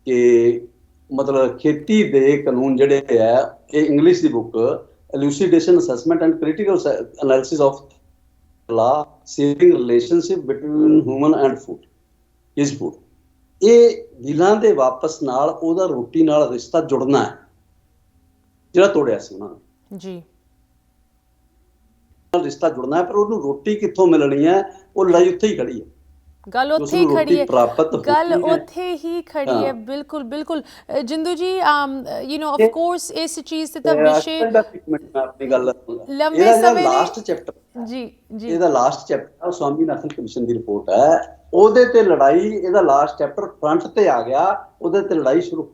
ਕਿ ਮਤਲਬ ਖੇਤੀ ਦੇ ਕਾਨੂੰਨ ਜਿਹੜੇ ਹੈ, ਇਹ ਇੰਗਲਿਸ਼ ਦੀ book, elucidation assessment and critical analysis of law saving relationship between human and food is food. ਇਹ ਦਿਲਾਂ ਦੇ ਵਾਪਸ ਨਾਲ ਉਹਦਾ ਰੋਟੀ ਨਾਲ ਰਿਸ਼ਤਾ ਜੁੜਨਾ ਹੈ ਜਿਹੜਾ ਤੋੜਿਆ ਸੀ ਉਹਨਾਂ ਨੇ ਜੀ। ਰਿਸ਼ਤਾ ਜੁੜਨਾ ਹੈ, ਪਰ ਉਹਨੂੰ ਰੋਟੀ ਕਿੱਥੋਂ ਮਿਲਣੀ ਹੈ, ਉਹ ਲੜਾਈ ਉੱਥੇ ਹੀ ਖੜੀ ਹੈ। ਗੱਲ ਉੱਥੇ ਹੀ ਖੜੀ ਹੈ, ਗੱਲ ਉੱਥੇ ਹੀ ਖੜੀ ਹੈ। ਬਿਲਕੁਲ ਬਿਲकुल ਜਿੰਦੂ ਜੀ ਯੂ نو ਆਫ ਕੋਰਸ ਇਸ ਚੀਜ਼ ਤੇ ਤਾਂ ਵਿਸ਼ੇ ਆਪਣੀ ਗੱਲ ਲੰਬੇ ਸਮੇਂ ਲਾਸਟ ਚੈਪਟਰ ਜੀ ਜੀ ਇਹਦਾ ਲਾਸਟ ਚੈਪਟਰ ਸਵਾਮੀਨਾਥਨ ਕਮਿਸ਼ਨ ਦੀ ਰਿਪੋਰਟ ਹੈ, ਉਹਦੇ ਤੇ ਲੜਾਈ, ਇਹਦਾ ਲਾਸਟ ਚੈਪਟਰ ਫਰੰਟ ਤੇ ਆ ਗਿਆ, ਉਹਦੇ ਤੇ ਲੜਾਈ ਸ਼ੁਰੂ।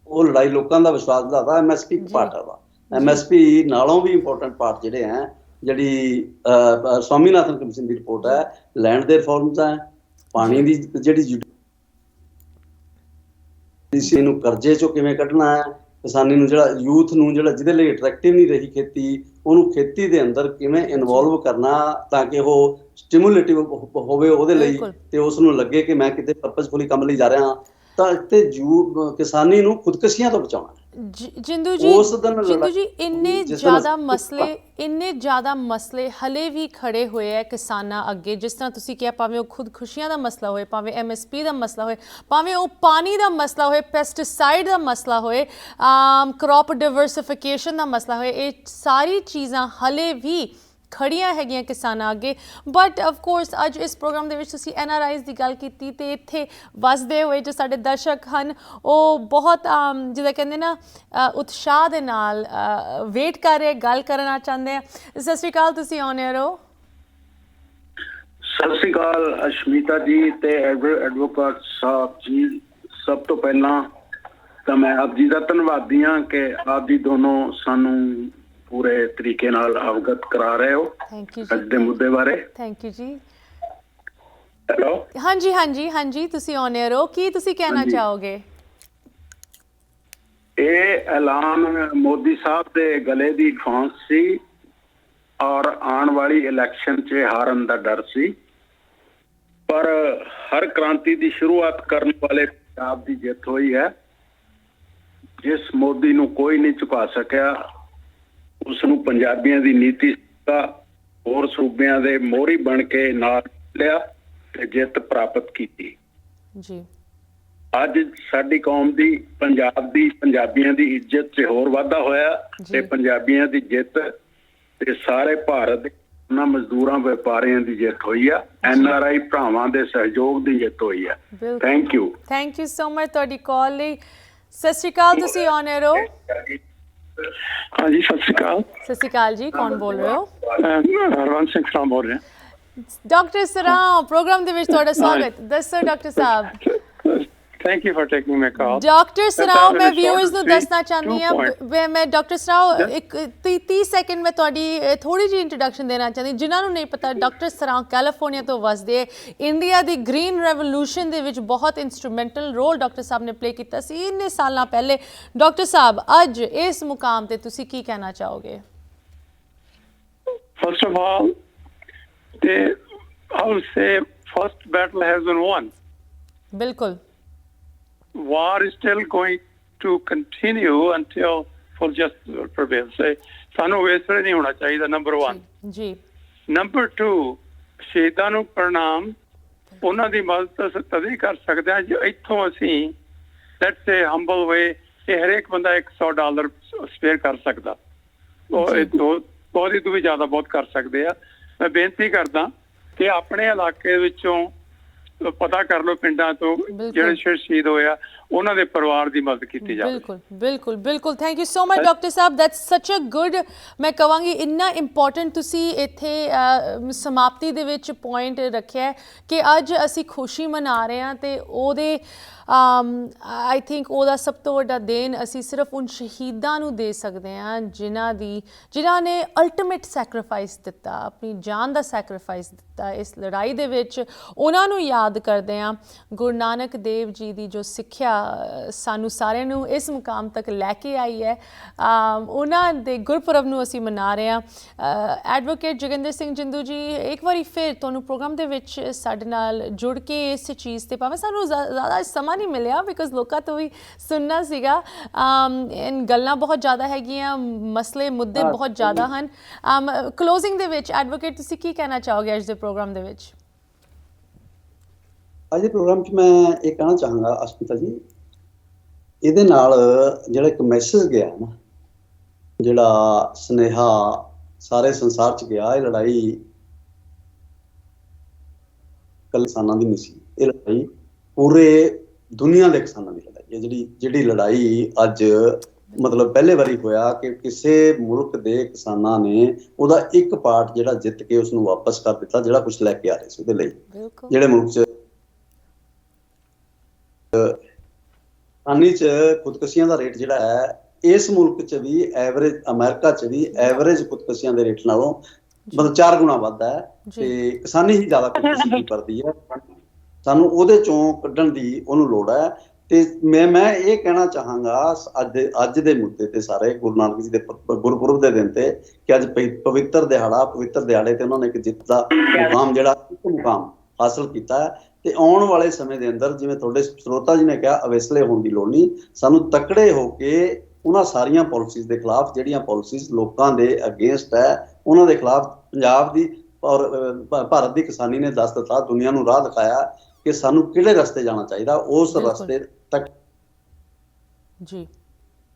ਉਹ ਲੜਾਈ ਲੋਕਾਂ ਦਾ ਵਿਸ਼ਵਾਸ ਵਧਾਦਾ। ਐਮਐਸਪੀ ਪਾਰਟ ਆ ਵਾ, ਐਮਐਸਪੀ ਨਾਲੋਂ ਵੀ ਇੰਪੋਰਟੈਂਟ ਪਾਰਟ ਜਿਹੜੇ ਹੈ ਜਿਹੜੀ ਸਵਾਮੀਨਾਥਨ ਕਮਿਸ਼ਨ ਦੀ ਰਿਪੋਰਟ ਹੈ, ਲੈਂਡ ਦੇ ਰਿਫਾਰਮਸ ਹੈ, ਪਾਣੀ ਦੀ ਜਿਹੜੀ ਨੂੰ ਕਰਜ਼ੇ ਚੋਂ ਕਿਵੇਂ ਕੱਢਣਾ ਹੈ, ਕਿਸਾਨੀ ਨੂੰ ਜਿਹੜਾ ਯੂਥ ਨੂੰ ਜਿਹੜਾ ਜਿਹਦੇ ਲਈ ਅਟਰੈਕਟਿਵ ਨਹੀਂ ਰਹੀ ਖੇਤੀ, ਉਹਨੂੰ ਖੇਤੀ ਦੇ ਅੰਦਰ ਕਿਵੇਂ ਇਨਵੋਲਵ ਕਰਨਾ ਤਾਂ ਕਿ ਉਹ ਸਟਿਮੂਲੇਟਿਵ ਹੋਵੇ ਉਹਦੇ ਲਈ, ਤੇ ਉਸ ਨੂੰ ਲੱਗੇ ਕਿ ਮੈਂ ਕਿਤੇ ਪਰਪਸਫੁਲੀ ਕੰਮ ਲਈ ਜਾ ਰਿਹਾ ਹਾਂ। ਤਾਂ ਇੱਥੇ ਕਿਸਾਨੀ ਨੂੰ ਖੁਦਕਸ਼ੀਆਂ ਤੋਂ ਬਚਾਉਣਾ। ਜਿੰਦੂ ਜੀ ਇੰਨੇ ਜ਼ਿਆਦਾ ਮਸਲੇ ਹਲੇ ਵੀ ਖੜੇ ਹੋਏ ਹੈ ਕਿਸਾਨਾਂ ਅੱਗੇ, ਜਿਸ ਤਰ੍ਹਾਂ ਤੁਸੀਂ ਕਿਹਾ, ਭਾਵੇਂ ਉਹ ਖੁਦਕੁਸ਼ੀਆਂ ਦਾ ਮਸਲਾ ਹੋਏ, ਭਾਵੇਂ MSP ਦਾ ਮਸਲਾ ਹੋਏ, ਭਾਵੇਂ ਉਹ ਪਾਣੀ ਦਾ ਮਸਲਾ ਹੋਏ, ਪੈਸਟੀਸਾਈਡ ਦਾ ਮਸਲਾ ਹੋਏ, ਕ੍ਰੌਪ ਡਾਇਵਰਸਿਫਿਕੇਸ਼ਨ ਦਾ ਮਸਲਾ ਹੋਏ, ਇਹ ਸਾਰੀ ਚੀਜ਼ਾਂ ਹਲੇ ਵੀ ਖੜੀਆਂ ਹੈਗੀਆਂ ਕਿਸਾਨਾਂ ਅੱਗੇ। ਬਟ ਆਫ ਕੋਰਸ ਅੱਜ ਇਸ ਪ੍ਰੋਗਰਾਮ ਦੇ ਵਿੱਚ ਤੁਸੀਂ NRIs ਦੀ ਗੱਲ ਕੀਤੀ, ਤੇ ਇੱਥੇ ਵੱਸਦੇ ਹੋਏ ਜੋ ਸਾਡੇ ਦਰਸ਼ਕ ਹਨ ਉਹ ਬਹੁਤ ਜਿੱਦਾਂ ਕਹਿੰਦੇ ਨਾ ਉਤਸ਼ਾਹ ਦੇ ਨਾਲ ਵੇਟ ਕਰ ਰਹੇ, ਗੱਲ ਕਰਨਾ ਚਾਹੁੰਦੇ ਆ। ਸਤਿ ਸ਼੍ਰੀ ਅਕਾਲ, ਤੁਸੀਂ ਔਨ 에ਅਰ ਹੋ। ਸਤਿ ਸ਼੍ਰੀ ਅਕਾਲ ਅਸ਼ਮੀਤਾ ਜੀ ਤੇ ਐਡਵੋਕੇਟ ਸਾਹਿਬ ਜੀ। ਸਭ ਤੋਂ ਪਹਿਲਾਂ ਤਾਂ ਮੈਂ ਆਪ ਜੀ ਦਾ ਧੰਨਵਾਦੀ ਹਾਂ ਕਿ ਆਪ ਜੀ ਦੋਨੋਂ ਸਾਨੂੰ ਪੂਰੇ ਤਰੀਕੇ ਨਾਲ ਅਵਗਤ ਕਰਾ ਰਹੇ ਹੋ ਅੱਜ ਦੇ ਮੁੱਦੇ ਬਾਰੇ। ਥੈਂਕ ਯੂ ਜੀ। ਹੈਲੋ, ਹਾਂਜੀ ਹਾਂਜੀ ਹਾਂਜੀ, ਤੁਸੀਂ ਔਨ 에ਅਰ ਹੋ, ਕੀ ਤੁਸੀਂ ਕਹਿਣਾ ਚਾਹੋਗੇ? ਇਹ ਐਲਾਨ ਮੋਦੀ ਸਾਹਿਬ ਦੇ ਗਲੇ ਦੀ ਫਾਂਸ ਸੀ ਔਰ ਆਉਣ ਵਾਲੀ ਇਲੈਕਸ਼ਨ 'ਚ ਹਾਰਨ ਦਾ ਡਰ ਸੀ, ਪਰ ਹਰ ਕ੍ਰਾਂਤੀ ਦੀ ਸ਼ੁਰੂਆਤ ਕਰਨ ਵਾਲੇ ਪੰਜਾਬ ਦੀ ਜਿੱਤ ਹੋਈ ਹੈ। ਜਿਸ ਮੋਦੀ ਨੂੰ ਕੋਈ ਨਹੀਂ ਝੁਕਾ ਸਕਿਆ, ਉਸ ਨੂੰ ਪੰਜਾਬੀਆਂ ਦੀ ਨੀਤੀ ਹੋਰ ਸੂਬਿਆਂ ਦੇ ਮੋਹਰੀ ਬਣ ਕੇ ਨਾਲ ਲਿਆ ਤੇ ਜਿੱਤ ਪ੍ਰਾਪਤ ਕੀਤੀ ਜੀ। ਅੱਜ ਸਾਡੀ ਕੌਮ ਦੀ, ਪੰਜਾਬ ਦੀ, ਪੰਜਾਬੀਆਂ ਦੀ ਇੱਜ਼ਤ 'ਚ ਹੋਰ ਵਾਧਾ ਹੋਇਆ ਤੇ ਪੰਜਾਬੀਆਂ ਦੀ ਜਿੱਤ ਤੇ ਸਾਰੇ ਭਾਰਤ ਦੇ ਉਹਨਾਂ ਮਜ਼ਦੂਰਾਂ, ਵਪਾਰੀਆਂ ਦੀ ਜਿੱਤ ਹੋਈ ਆ। NRI ਭਰਾਵਾਂ ਦੇ ਸਹਿਯੋਗ ਦੀ ਜਿੱਤ ਹੋਈ ਆ। ਥੈਂਕ ਯੂ ਸੋ ਮਚ ਤੁਹਾਡੀ ਕਾਲ ਲਈ। ਸਤਿ ਸ਼੍ਰੀ ਅਕਾਲ, ਤੁਸੀਂ ਔਨ 에ਅਰ ਹੋ। ਹਾਂਜੀ, ਸਤਿ ਸ਼੍ਰੀ ਅਕਾਲ। ਸਤਿ ਸ਼੍ਰੀ ਅਕਾਲ ਜੀ, ਕੌਣ ਬੋਲ ਰਹੇ ਹੋ? ਹਰਵੰਤ ਸਿੰਘ ਸਰਾਂ ਬੋਲ ਰਿਹਾ। ਡਾਕਟਰ ਸਰਾਂ, ਪ੍ਰੋਗਰਾਮ ਦੇ ਵਿੱਚ ਤੁਹਾਡਾ ਸਵਾਗਤ। ਦੱਸੋ ਡਾਕਟਰ ਸਾਹਿਬ। Thank you for taking my call. Doctor Sarao, ਮੈਂ ਵਿਊਅਰਸ ਨੂੰ ਦੱਸਣਾ ਚਾਹੁੰਦੀ ਹਾਂ, ਮੈਂ ਡਾਕਟਰ ਸਰਾਓ ਇੱਕ 30 ਸੈਕਿੰਡ ਮੈਂ ਤੁਹਾਡੀ ਥੋੜੀ ਜਿਹੀ ਇੰਟਰੋਡਕਸ਼ਨ ਦੇਣਾ ਚਾਹੁੰਦੀ। ਜਿਨ੍ਹਾਂ ਨੂੰ ਨਹੀਂ ਪਤਾ, ਡਾਕਟਰ ਸਰਾਓ ਕੈਲੀਫੋਰਨੀਆ ਤੋਂ ਵਸਦੇ। ਇੰਡੀਆ ਦੀ ਗ੍ਰੀਨ ਰੈਵੋਲੂਸ਼ਨ ਦੇ ਵਿੱਚ ਬਹੁਤ ਇੰਸਟਰੂਮੈਂਟਲ ਰੋਲ ਡਾਕਟਰ ਸਾਹਿਬ ਨੇ ਪਲੇ ਕੀਤਾ ਸੀ ਇੰਨੇ ਸਾਲਾਂ ਪਹਿਲੇ। ਡਾਕਟਰ ਸਾਹਿਬ, ਅੱਜ ਇਸ ਮੁਕਾਮ ਤੇ ਤੁਸੀਂ ਕੀ ਕਹਿਣਾ ਚਾਹੋਗੇ? First of all, I will say first battle has been won. ਬਿਲਕੁਲ। War is still going to continue until full justice prevails. ਸਾਨੂੰ ਵੇਸਰੇ ਨਹੀਂ ਹੋਣਾ ਚਾਹੀਦਾ, ਨੰਬਰ 1 ਜੀ। ਨੰਬਰ 2, ਸ਼ਹੀਦਾਂ ਨੂੰ ਪ੍ਰਣਾਮ। ਉਹਨਾਂ ਦੀ ਮਦਦ ਅਸੀਂ ਤਦ ਹੀ ਕਰ ਸਕਦੇ ਹਾਂ ਜੇ ਇੱਥੋਂ ਅਸੀਂ ਲੈਟਸ ਸੇ ਹੰਬਲ ਵੇ ਇਹ ਹਰੇਕ ਬੰਦਾ $100 ਸਪੇਅਰ ਕਰ ਸਕਦਾ। ਬਹੁਤ ਹੀ ਤੋਂ ਵੀ ਜ਼ਿਆਦਾ ਬਹੁਤ ਕਰ ਸਕਦੇ ਆ। ਮੈਂ ਬੇਨਤੀ ਕਰਦਾ ਕਿ ਆਪਣੇ ਇਲਾਕੇ ਵਿੱਚੋਂ ਪਤਾ ਕਰ ਲਓ, ਪਿੰਡਾਂ ਤੋਂ ਜਿਹੜੇ ਸ਼ਹੀਦ ਹੋਇਆ ਉਹਨਾਂ ਦੇ ਪਰਿਵਾਰ ਦੀ ਮਦਦ ਕੀਤੀ ਜਾਵੇ। ਬਿਲਕੁਲ ਬਿਲਕੁਲ ਬਿਲਕੁਲ। Thank you so much doctor Sahib, that's ਸੱਚ ਅ ਗੁੱਡ, ਮੈਂ ਕਹਾਂਗੀ ਇੰਨਾ ਇੰਪੋਰਟੈਂਟ ਤੁਸੀਂ ਇੱਥੇ ਸਮਾਪਤੀ ਦੇ ਵਿੱਚ ਪੁਆਇੰਟ ਰੱਖਿਆ ਕਿ ਅੱਜ ਅਸੀਂ ਖੁਸ਼ੀ ਮਨਾ ਰਹੇ ਹਾਂ ਤੇ ਉਹਦੇ ਆਈ ਥਿੰਕ ਉਹਦਾ ਸਭ ਤੋਂ ਵੱਡਾ ਦੇਣ ਅਸੀਂ ਸਿਰਫ ਉਨ ਸ਼ਹੀਦਾਂ ਨੂੰ ਦੇ ਸਕਦੇ ਹਾਂ ਜਿਨ੍ਹਾਂ ਨੇ ਅਲਟੀਮੇਟ ਸੈਕਰੀਫਾਈਸ ਦਿੱਤਾ, ਆਪਣੀ ਜਾਨ ਦਾ ਸੈਕਰੀਫਾਈਸ ਦਿੱਤਾ ਇਸ ਲੜਾਈ ਦੇ ਵਿੱਚ। ਉਹਨਾਂ ਨੂੰ ਯਾਦ ਕਰਦੇ ਹਾਂ। ਗੁਰੂ ਨਾਨਕ ਦੇਵ ਜੀ ਦੀ ਜੋ ਸਿੱਖਿਆ ਸਾਨੂੰ ਸਾਰਿਆਂ ਨੂੰ ਇਸ ਮੁਕਾਮ ਤੱਕ ਲੈ ਕੇ ਆਈ ਹੈ, ਉਹਨਾਂ ਦੇ ਗੁਰਪੁਰਬ ਨੂੰ ਅਸੀਂ ਮਨਾ ਰਹੇ ਹਾਂ। ਐਡਵੋਕੇਟ ਜੋਗਿੰਦਰ ਸਿੰਘ ਜਿੰਦੂ ਜੀ, ਇੱਕ ਵਾਰੀ ਫਿਰ ਤੁਹਾਨੂੰ ਪ੍ਰੋਗਰਾਮ ਦੇ ਵਿੱਚ ਸਾਡੇ ਨਾਲ ਜੁੜ ਕੇ ਇਸ ਚੀਜ਼ 'ਤੇ, ਭਾਵੇਂ ਸਾਨੂੰ ਜ਼ਿਆਦਾ ਸਮਾਂ ਨਹੀਂ ਮਿਲਿਆ ਬਿਕਾਜ਼ ਲੋਕਾਂ ਤੋਂ ਵੀ ਸੁਣਨਾ ਸੀਗਾ, ਇਨ ਗੱਲਾਂ ਬਹੁਤ ਜ਼ਿਆਦਾ ਹੈਗੀਆਂ, ਮਸਲੇ ਮੁੱਦੇ ਬਹੁਤ ਜ਼ਿਆਦਾ ਹਨ। ਕਲੋਜ਼ਿੰਗ ਦੇ ਵਿੱਚ ਐਡਵੋਕੇਟ ਤੁਸੀਂ ਕੀ ਕਹਿਣਾ ਚਾਹੋਗੇ ਅੱਜ ਦੇ ਪ੍ਰੋਗਰਾਮ ਦੇ ਵਿੱਚ? ਅੱਜ ਦੇ ਪ੍ਰੋਗਰਾਮ 'ਚ ਮੈਂ ਇਹ ਕਹਿਣਾ ਚਾਹਾਂਗਾ ਅਸ਼ਮਿਤਾ ਜੀ, ਇਹਦੇ ਨਾਲ ਜਿਹੜਾ ਇੱਕ ਮੈਸੇਜ ਗਿਆ ਨਾ, ਜਿਹੜਾ ਸੁਨੇਹਾ ਸਾਰੇ ਸੰਸਾਰ 'ਚ ਗਿਆ, ਇਹ ਲੜਾਈ ਕੱਲ੍ਹ ਕਿਸਾਨਾਂ ਦੀ ਨਹੀਂ ਸੀ, ਇਹ ਲੜਾਈ ਪੂਰੇ ਦੁਨੀਆ ਦੇ ਕਿਸਾਨਾਂ ਦੀ ਲੜਾਈ ਹੈ। ਜਿਹੜੀ ਲੜਾਈ ਅੱਜ ਮਤਲਬ ਪਹਿਲੇ ਵਾਰੀ ਹੋਇਆ ਕਿ ਕਿਸੇ ਮੁਲਕ ਦੇ ਕਿਸਾਨਾਂ ਨੇ ਉਹਦਾ ਇੱਕ ਪਾਰਟ ਜਿਹੜਾ ਜਿੱਤ ਕੇ ਉਸਨੂੰ ਵਾਪਸ ਕਰ ਦਿੱਤਾ, ਜਿਹੜਾ ਕੁਝ ਲੈ ਕੇ ਆ ਰਹੇ ਸੀ ਉਹਦੇ ਲਈ। ਜਿਹੜੇ ਮੁਲਕ 'ਚ ਕਿਸਾਨੀ 'ਚ ਖੁਦਕੁਸ਼ੀਆਂ ਦਾ ਰੇਟ ਜਿਹੜਾ ਹੈ, ਇਸ ਮੁਲਕ 'ਚ ਵੀ ਐਵਰੇਜ, ਅਮਰੀਕਾ 'ਚ ਵੀ ਐਵਰੇਜ ਖੁਦਕੁਸ਼ੀਆਂ ਦੇ ਰੇਟ ਨਾਲੋਂ ਮਤਲਬ 4 ਗੁਣਾ ਵੱਧ ਹੈ, ਤੇ ਕਿਸਾਨੀ ਹੀ ਜ਼ਿਆਦਾ ਖੁਦਕੁਸ਼ੀ ਕਰਦੀ ਹੈ। ਸਾਨੂੰ ਉਹਦੇ ਚੋਂ ਕੱਢਣ ਦੀ ਉਹਨੂੰ ਲੋੜ ਹੈ। ਤੇ ਮੈਂ ਇਹ ਕਹਿਣਾ ਚਾਹਾਂਗਾ ਅੱਜ ਦੇ ਮੁੱਦੇ ਤੇ, ਸਾਰੇ ਗੁਰੂ ਨਾਨਕ ਜੀ ਦੇ ਗੁਰਪੁਰਬ ਦੇ ਦਿਨ ਤੇ, ਕਿ ਅੱਜ ਪਵਿੱਤਰ ਦਿਹਾੜੇ ਤੇ ਉਹਨਾਂ ਨੇ ਇੱਕ ਜਿੱਤ ਦਾ ਮੁਕਾਮ, ਜਿਹੜਾ ਇੱਕ ਮੁਕਾਮ ਹਾਸਲ ਕੀਤਾ ਹੈ। ਤੇ ਆਉਣ ਵਾਲੇ ਸਮੇਂ ਦੇ ਅੰਦਰ, ਜਿਵੇਂ ਤੁਹਾਡੇ ਸਰੋਤਾ ਜੀ ਨੇ ਕਿਹਾ, ਅਵੇਸਲੇ ਹੋਣ ਦੀ ਲੋੜ ਨਹੀਂ, ਸਾਨੂੰ ਤਕੜੇ ਹੋ ਕੇ ਉਹਨਾਂ ਸਾਰੀਆਂ ਪਾਲਿਸੀਜ਼ ਦੇ ਖਿਲਾਫ, ਜਿਹੜੀਆਂ ਪਾਲਿਸੀਜ਼ ਲੋਕਾਂ ਦੇ ਅਗੇਂਸਟ ਹੈ, ਉਹਨਾਂ ਦੇ ਖਿਲਾਫ ਪੰਜਾਬ ਦੀ ਔਰ ਭਾਰਤ ਦੀ ਕਿਸਾਨੀ ਨੇ ਦੱਸ ਦਿੱਤਾ, ਦੁਨੀਆ ਨੂੰ ਰਾਹ ਦਿਖਾਇਆ ਕਿ ਸਾਨੂੰ ਕਿਹੜੇ ਰਸਤੇ ਜਾਣਾ ਚਾਹੀਦਾ। ਉਸ ਰਸਤੇ ਤੱਕ ਜੀ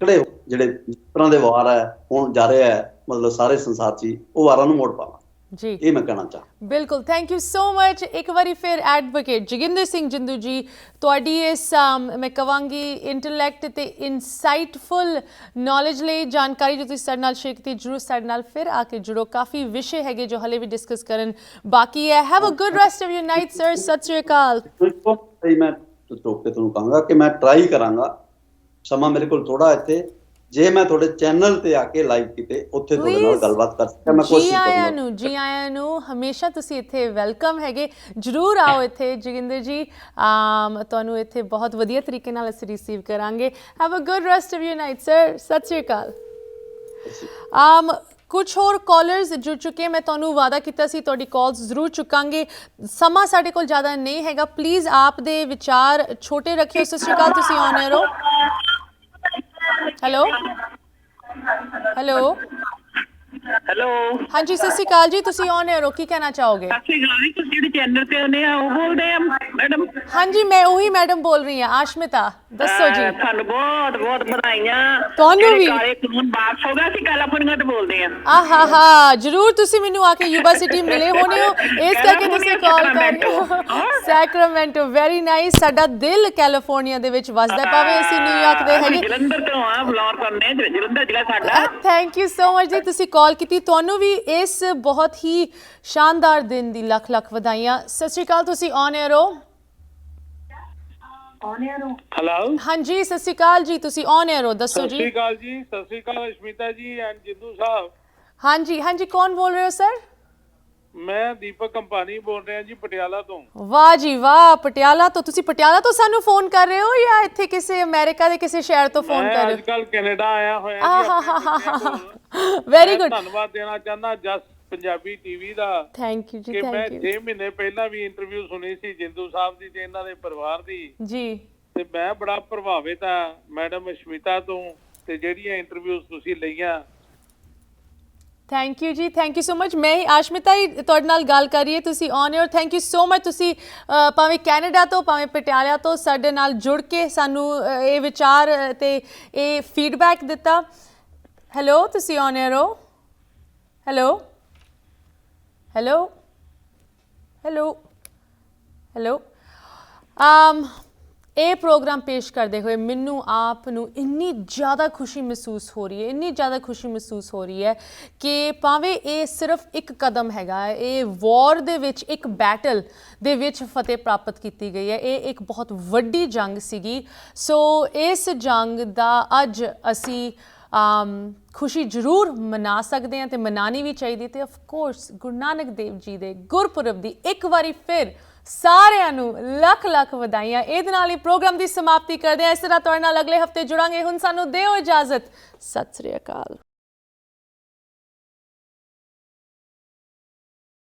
ਤਕੜੇ ਜਿਹੜੇ ਜਿਸ ਤਰ੍ਹਾਂ ਦੇ ਵਾਰ ਹੈ ਹੁਣ ਜਾ ਰਿਹਾ ਹੈ, ਮਤਲਬ ਸਾਰੇ ਸੰਸਾਰ 'ਚ, ਉਹ ਵਾਰਾਂ ਨੂੰ ਮੋੜ ਪਾਵਾਂ ਜੀ, ਇਹ ਮੈਂ ਕਹਿਣਾ ਚਾਹਾਂ। ਬਿਲਕੁਲ, ਥੈਂਕ ਯੂ ਸੋ ਮਚ। ਇੱਕ ਵਾਰੀ ਫਿਰ ਐਡਵੋਕੇਟ ਜੋਗਿੰਦਰ ਸਿੰਘ ਜਿੰਦੂ ਜੀ, ਤੁਹਾਡੀ ਇਸ ਮੈਂ ਕਹਾਂਗੀ ਇੰਟੈਲੈਕਟ ਤੇ ਇਨਸਾਈਟਫੁਲ ਨੌਲੇਜ ਲਈ, ਜਾਣਕਾਰੀ ਜੋ ਤੁਸੀਂ ਸਾਡੇ ਨਾਲ ਸ਼ੇਅਰ ਕੀਤੀ, ਜ਼ਰੂਰ ਸਾਡੇ ਨਾਲ ਫਿਰ ਆ ਕੇ ਜੁੜੋ। ਕਾਫੀ ਵਿਸ਼ੇ ਹੈਗੇ ਜੋ ਹਲੇ ਵੀ ਡਿਸਕਸ ਕਰਨ ਬਾਕੀ ਹੈ। Have a good rest of your night sir. ਸਤਿ ਸ਼੍ਰੀ ਅਕਾਲ। ਮੈਂ ਟੋਕ ਕੇ ਤੁਹਾਨੂੰ ਕਹਾਂਗਾ ਕਿ ਮੈਂ ਟਰਾਈ ਕਰਾਂਗਾ, ਸਮਾਂ ਮੇਰੇ ਕੋਲ ਥੋੜਾ ਇੱਥੇ, ਜੇ ਮੈਂ ਤੁਹਾਡੇ ਚੈਨਲ ਤੇ ਆ ਕੇ ਲਾਈਵ ਕੀਤੇ, ਉੱਥੇ ਤੁਹਾਡੇ ਨਾਲ ਗੱਲਬਾਤ ਕਰ ਸਕਾਂ, ਮੈਂ ਕੋਸ਼ਿਸ਼ ਕਰਾਂਗਾ। ਜੀ ਆਇਆਂ ਨੂੰ, ਹਮੇਸ਼ਾ ਤੁਸੀਂ ਇੱਥੇ ਵੈਲਕਮ ਹੈਗੇ, ਜ਼ਰੂਰ ਆਓ ਇੱਥੇ ਜੋਗਿੰਦਰ ਜੀ, ਤੁਹਾਨੂੰ ਇੱਥੇ ਬਹੁਤ ਵਧੀਆ ਤਰੀਕੇ ਨਾਲ ਅਸੀਂ ਰਿਸੀਵ ਕਰਾਂਗੇ। Have a good rest of your night sir. ਸਤਿ ਸ਼੍ਰੀ ਅਕਾਲ। ਕੁਝ ਹੋਰ ਕਾਲਰਸ ਜੁੜ ਚੁੱਕੇ, ਮੈਂ ਤੁਹਾਨੂੰ ਵਾਅਦਾ ਕੀਤਾ ਸੀ ਤੁਹਾਡੀ ਕਾਲਸ ਜ਼ਰੂਰ ਚੁੱਕਾਂਗੇ, ਸਮਾਂ ਸਾਡੇ ਕੋਲ ਜ਼ਿਆਦਾ ਨਹੀਂ ਹੈਗਾ, ਪਲੀਜ਼ ਆਪ ਦੇ ਵਿਚਾਰ ਛੋਟੇ ਰੱਖਿਓ। ਸਤਿ ਸ਼੍ਰੀ ਅਕਾਲ, ਤੁਸੀਂ ਔਨ 에ਅਰ ਹੋ। ਹੈਲੋ ਹੈਲੋ ਹੈਲੋ, ਹਾਂਜੀ ਸਤਿ ਸ਼੍ਰੀ ਅਕਾਲ ਜੀ, ਤੁਸੀਂ ਔਨ 에ਅਰ ਹੋ, ਕੀ ਕਹਿਣਾ ਚਾਹੋਗੇ? ਸਤਿ ਸ਼੍ਰੀ ਅਕਾਲ ਜੀ, ਤੁਸੀਂ ਜਿਹੜੇ ਚੈਨਲ ਤੇ ਆਉਂਦੇ ਆ ਉਹ ਬੋਲਦੇ ਆ ਮੈਡਮ? ਹਾਂਜੀ, ਮੈਂ ਉਹੀ ਮੈਡਮ ਬੋਲ ਰਹੀ ਹਾਂ, ਆਸ਼ਮਿਤਾ। ਦੱਸੋ ਜੀ। ਤੁਹਾਨੂੰ ਬਹੁਤ ਬਹੁਤ ਵਧਾਈਆਂ। ਤੁਹਾਨੂੰ ਵੀ। ਕਾਲੇ ਕਾਨੂੰਨ ਵਾਪਸ ਹੋ ਗਿਆ ਸੀ, ਕੈਲੀਫੋਰਨੀਆ ਤੋਂ ਬੋਲਦੇ ਆ। ਆਹਾ, ਜ਼ਰੂਰ ਤੁਸੀਂ ਮੈਨੂੰ ਆ ਕੇ ਯੂਬਾ ਸਿਟੀ ਮਿਲੇ ਹੋਣੇ ਹੋ, ਇਸ ਕਰਕੇ ਤੁਸੀਂ ਕਾਲ ਕਰ ਰਹੇ ਹੋ। Sacramento, very nice. ਸਾਡਾ ਦਿਲ ਕੈਲੀਫੋਰਨੀਆ ਦੇ ਵਿੱਚ ਵਸਦਾ, ਭਾਵੇਂ ਅਸੀਂ ਨਿਊਯਾਰਕ ਦੇ ਹੈਗੇ। ਜਲੰਧਰ ਤੋਂ ਆ, ਬਲੌਰ ਕਰਨੇ, ਜਲੰਧਰ ਜ਼ਿਲ੍ਹਾ ਸਾਡਾ। ਥੈਂਕ ਯੂ ਸੋ ਮਚ ਜੀ, ਤੁਸੀਂ ਕਾਲ ਕੀਤੀ, ਤੁਹਾਨੂੰ ਵੀ ਇਸ ਬਹੁਤ ਹੀ ਸ਼ਾਨਦਾਰ ਦਿਨ ਦੀ ਲੱਖ ਲੱਖ ਵਧਾਈਆਂ। ਸਤਿ ਸ਼੍ਰੀ ਅਕਾਲ, ਤੁਸੀਂ ਔਨ 에ਅਰ ਹੋ। ਹੈਲੋ, ਹਾਂਜੀ ਸਤਿ ਸ਼੍ਰੀ ਅਕਾਲ ਜੀ, ਤੁਸੀਂ ਔਨ 에ਅਰ ਹੋ, ਦੱਸੋ ਸਤਿ ਜੀ। ਸ਼੍ਰੀ ਅਕਾਲ ਜੀ। ਸਤਿ ਸ਼੍ਰੀ ਅਕਾਲ ਅਸ਼ਮਿਤਾ ਜੀ ਐਂਡ ਜਿੰਦੂ ਸਾਹਿਬ। ਹਾਂਜੀ ਹਾਂਜੀ, ਕੌਣ ਬੋਲ ਰਹੇ ਹੋ ਸਰ? ਮੈਂ ਦੀਪਕ ਕੰਪਾਨੀ ਬੋਲ ਰਿਹਾ ਜੀ, ਪਟਿਆਲਾ ਤੋਂ। ਵਾਹ ਜੀ ਵਾਹ, ਪਟਿਆਲਾ ਤੋਂ। ਤੁਸੀਂ ਪਟਿਆਲਾ ਤੋਂ ਸਾਨੂੰ ਫੋਨ ਕਰ ਰਹੇ ਹੋ ਜਾਂ ਇੱਥੇ ਕਿਸੇ ਅਮਰੀਕਾ ਦੇ ਕਿਸੇ ਸ਼ਹਿਰ ਤੋਂ ਫੋਨ ਕਰ ਰਹੇ ਹੋ? ਅੱਜ ਕੱਲ ਕੈਨੇਡਾ ਆਇਆ ਹੋਇਆ ਜੀ। Very good. ਧੰਨਵਾਦ ਦੇਣਾ ਚਾਹੁੰਦਾ ਜਸ ਪੰਜਾਬੀ ਟੀਵੀ ਦਾ। ਥੈਂਕ ਯੂ ਜੀ, ਕਿ ਮੈਂ ਥੈਂਕ ਯੂ 6 ਮਹੀਨੇ ਪਹਿਲਾਂ ਵੀ ਇੰਟਰਵਿਊ ਸੁਣੀ ਸੀ ਜਿੰਦੂ ਸਾਹਿਬ ਦੀ ਤੇ ਇਹਨਾਂ ਦੇ ਪਰਿਵਾਰ ਦੀ ਜੀ, ਤੇ ਮੈਂ ਬੜਾ ਪ੍ਰਭਾਵਿਤ ਆ ਮੈਡਮ ਅਸ਼ਮਿਤਾ ਤੋਂ, ਤੇ ਜਿਹੜੀਆਂ ਇੰਟਰਵਿਊਜ਼ ਤੁਸੀਂ ਲਈਆਂ। ਥੈਂਕ ਯੂ ਜੀ, ਥੈਂਕ ਯੂ ਸੋ ਮਚ। ਮੈਂ ਹੀ ਆਸ਼ਮਿਤਾ ਹੀ ਤੁਹਾਡੇ ਨਾਲ ਗੱਲ ਕਰ ਰਹੀ ਹੈ, ਤੁਸੀਂ on air. Thank you so much, ਤੁਸੀਂ ਭਾਵੇਂ ਕੈਨੇਡਾ ਤੋਂ ਭਾਵੇਂ ਪਟਿਆਲਾ ਤੋਂ ਸਾਡੇ ਨਾਲ ਜੁੜ ਕੇ ਸਾਨੂੰ ਇਹ ਵਿਚਾਰ ਤੇ ਇਹ ਫੀਡਬੈਕ ਦਿੱਤਾ। ਹੈਲੋ, ਤੁਸੀਂ ਔਨ 에ਅਰ ਹੋ। Hello hello hello hello. ਇਹ ਪ੍ਰੋਗਰਾਮ ਪੇਸ਼ ਕਰਦੇ ਹੋਏ ਮੈਨੂੰ ਆਪ ਨੂੰ ਇੰਨੀ ਜ਼ਿਆਦਾ ਖੁਸ਼ੀ ਮਹਿਸੂਸ ਹੋ ਰਹੀ ਹੈ, ਇੰਨੀ ਜ਼ਿਆਦਾ ਖੁਸ਼ੀ ਮਹਿਸੂਸ ਹੋ ਰਹੀ ਹੈ ਕਿ ਭਾਵੇਂ ਇਹ ਸਿਰਫ ਇੱਕ ਕਦਮ ਹੈਗਾ, ਇਹ ਵਾਰ ਦੇ ਵਿੱਚ, ਇੱਕ ਬੈਟਲ ਦੇ ਵਿੱਚ ਫਤਿਹ ਪ੍ਰਾਪਤ ਕੀਤੀ ਗਈ ਹੈ। ਇਹ ਇੱਕ ਬਹੁਤ ਵੱਡੀ ਜੰਗ ਸੀਗੀ। ਸੋ ਇਸ ਜੰਗ ਦਾ ਅੱਜ ਅਸੀਂ ਖੁਸ਼ੀ ਜ਼ਰੂਰ ਮਨਾ ਸਕਦੇ ਹਾਂ ਤੇ ਮਨਾਣੀ ਵੀ ਚਾਹੀਦੀ ਤੇ ਆਫ ਕੋਰਸ ਗੁਰੂ ਨਾਨਕ ਦੇਵ ਜੀ ਦੇ ਗੁਰਪੁਰਬ ਦੀ ਇੱਕ ਵਾਰੀ ਫਿਰ ਸਾਰਿਆਂ ਨੂੰ ਲੱਖ ਲੱਖ ਵਧਾਈਆਂ। ਇਹਦੇ ਨਾਲ ਹੀ ਪ੍ਰੋਗਰਾਮ ਦੀ ਸਮਾਪਤੀ ਕਰਦੇ ਹਾਂ। ਇਸ ਤਰ੍ਹਾਂ ਤੁਹਾਡੇ ਨਾਲ ਅਗਲੇ ਹਫਤੇ ਜੁੜਾਂਗੇ। ਹੁਣ ਸਾਨੂੰ ਦਿਓ ਇਜਾਜ਼ਤ। ਸਤਿ ਸ੍ਰੀ ਅਕਾਲ।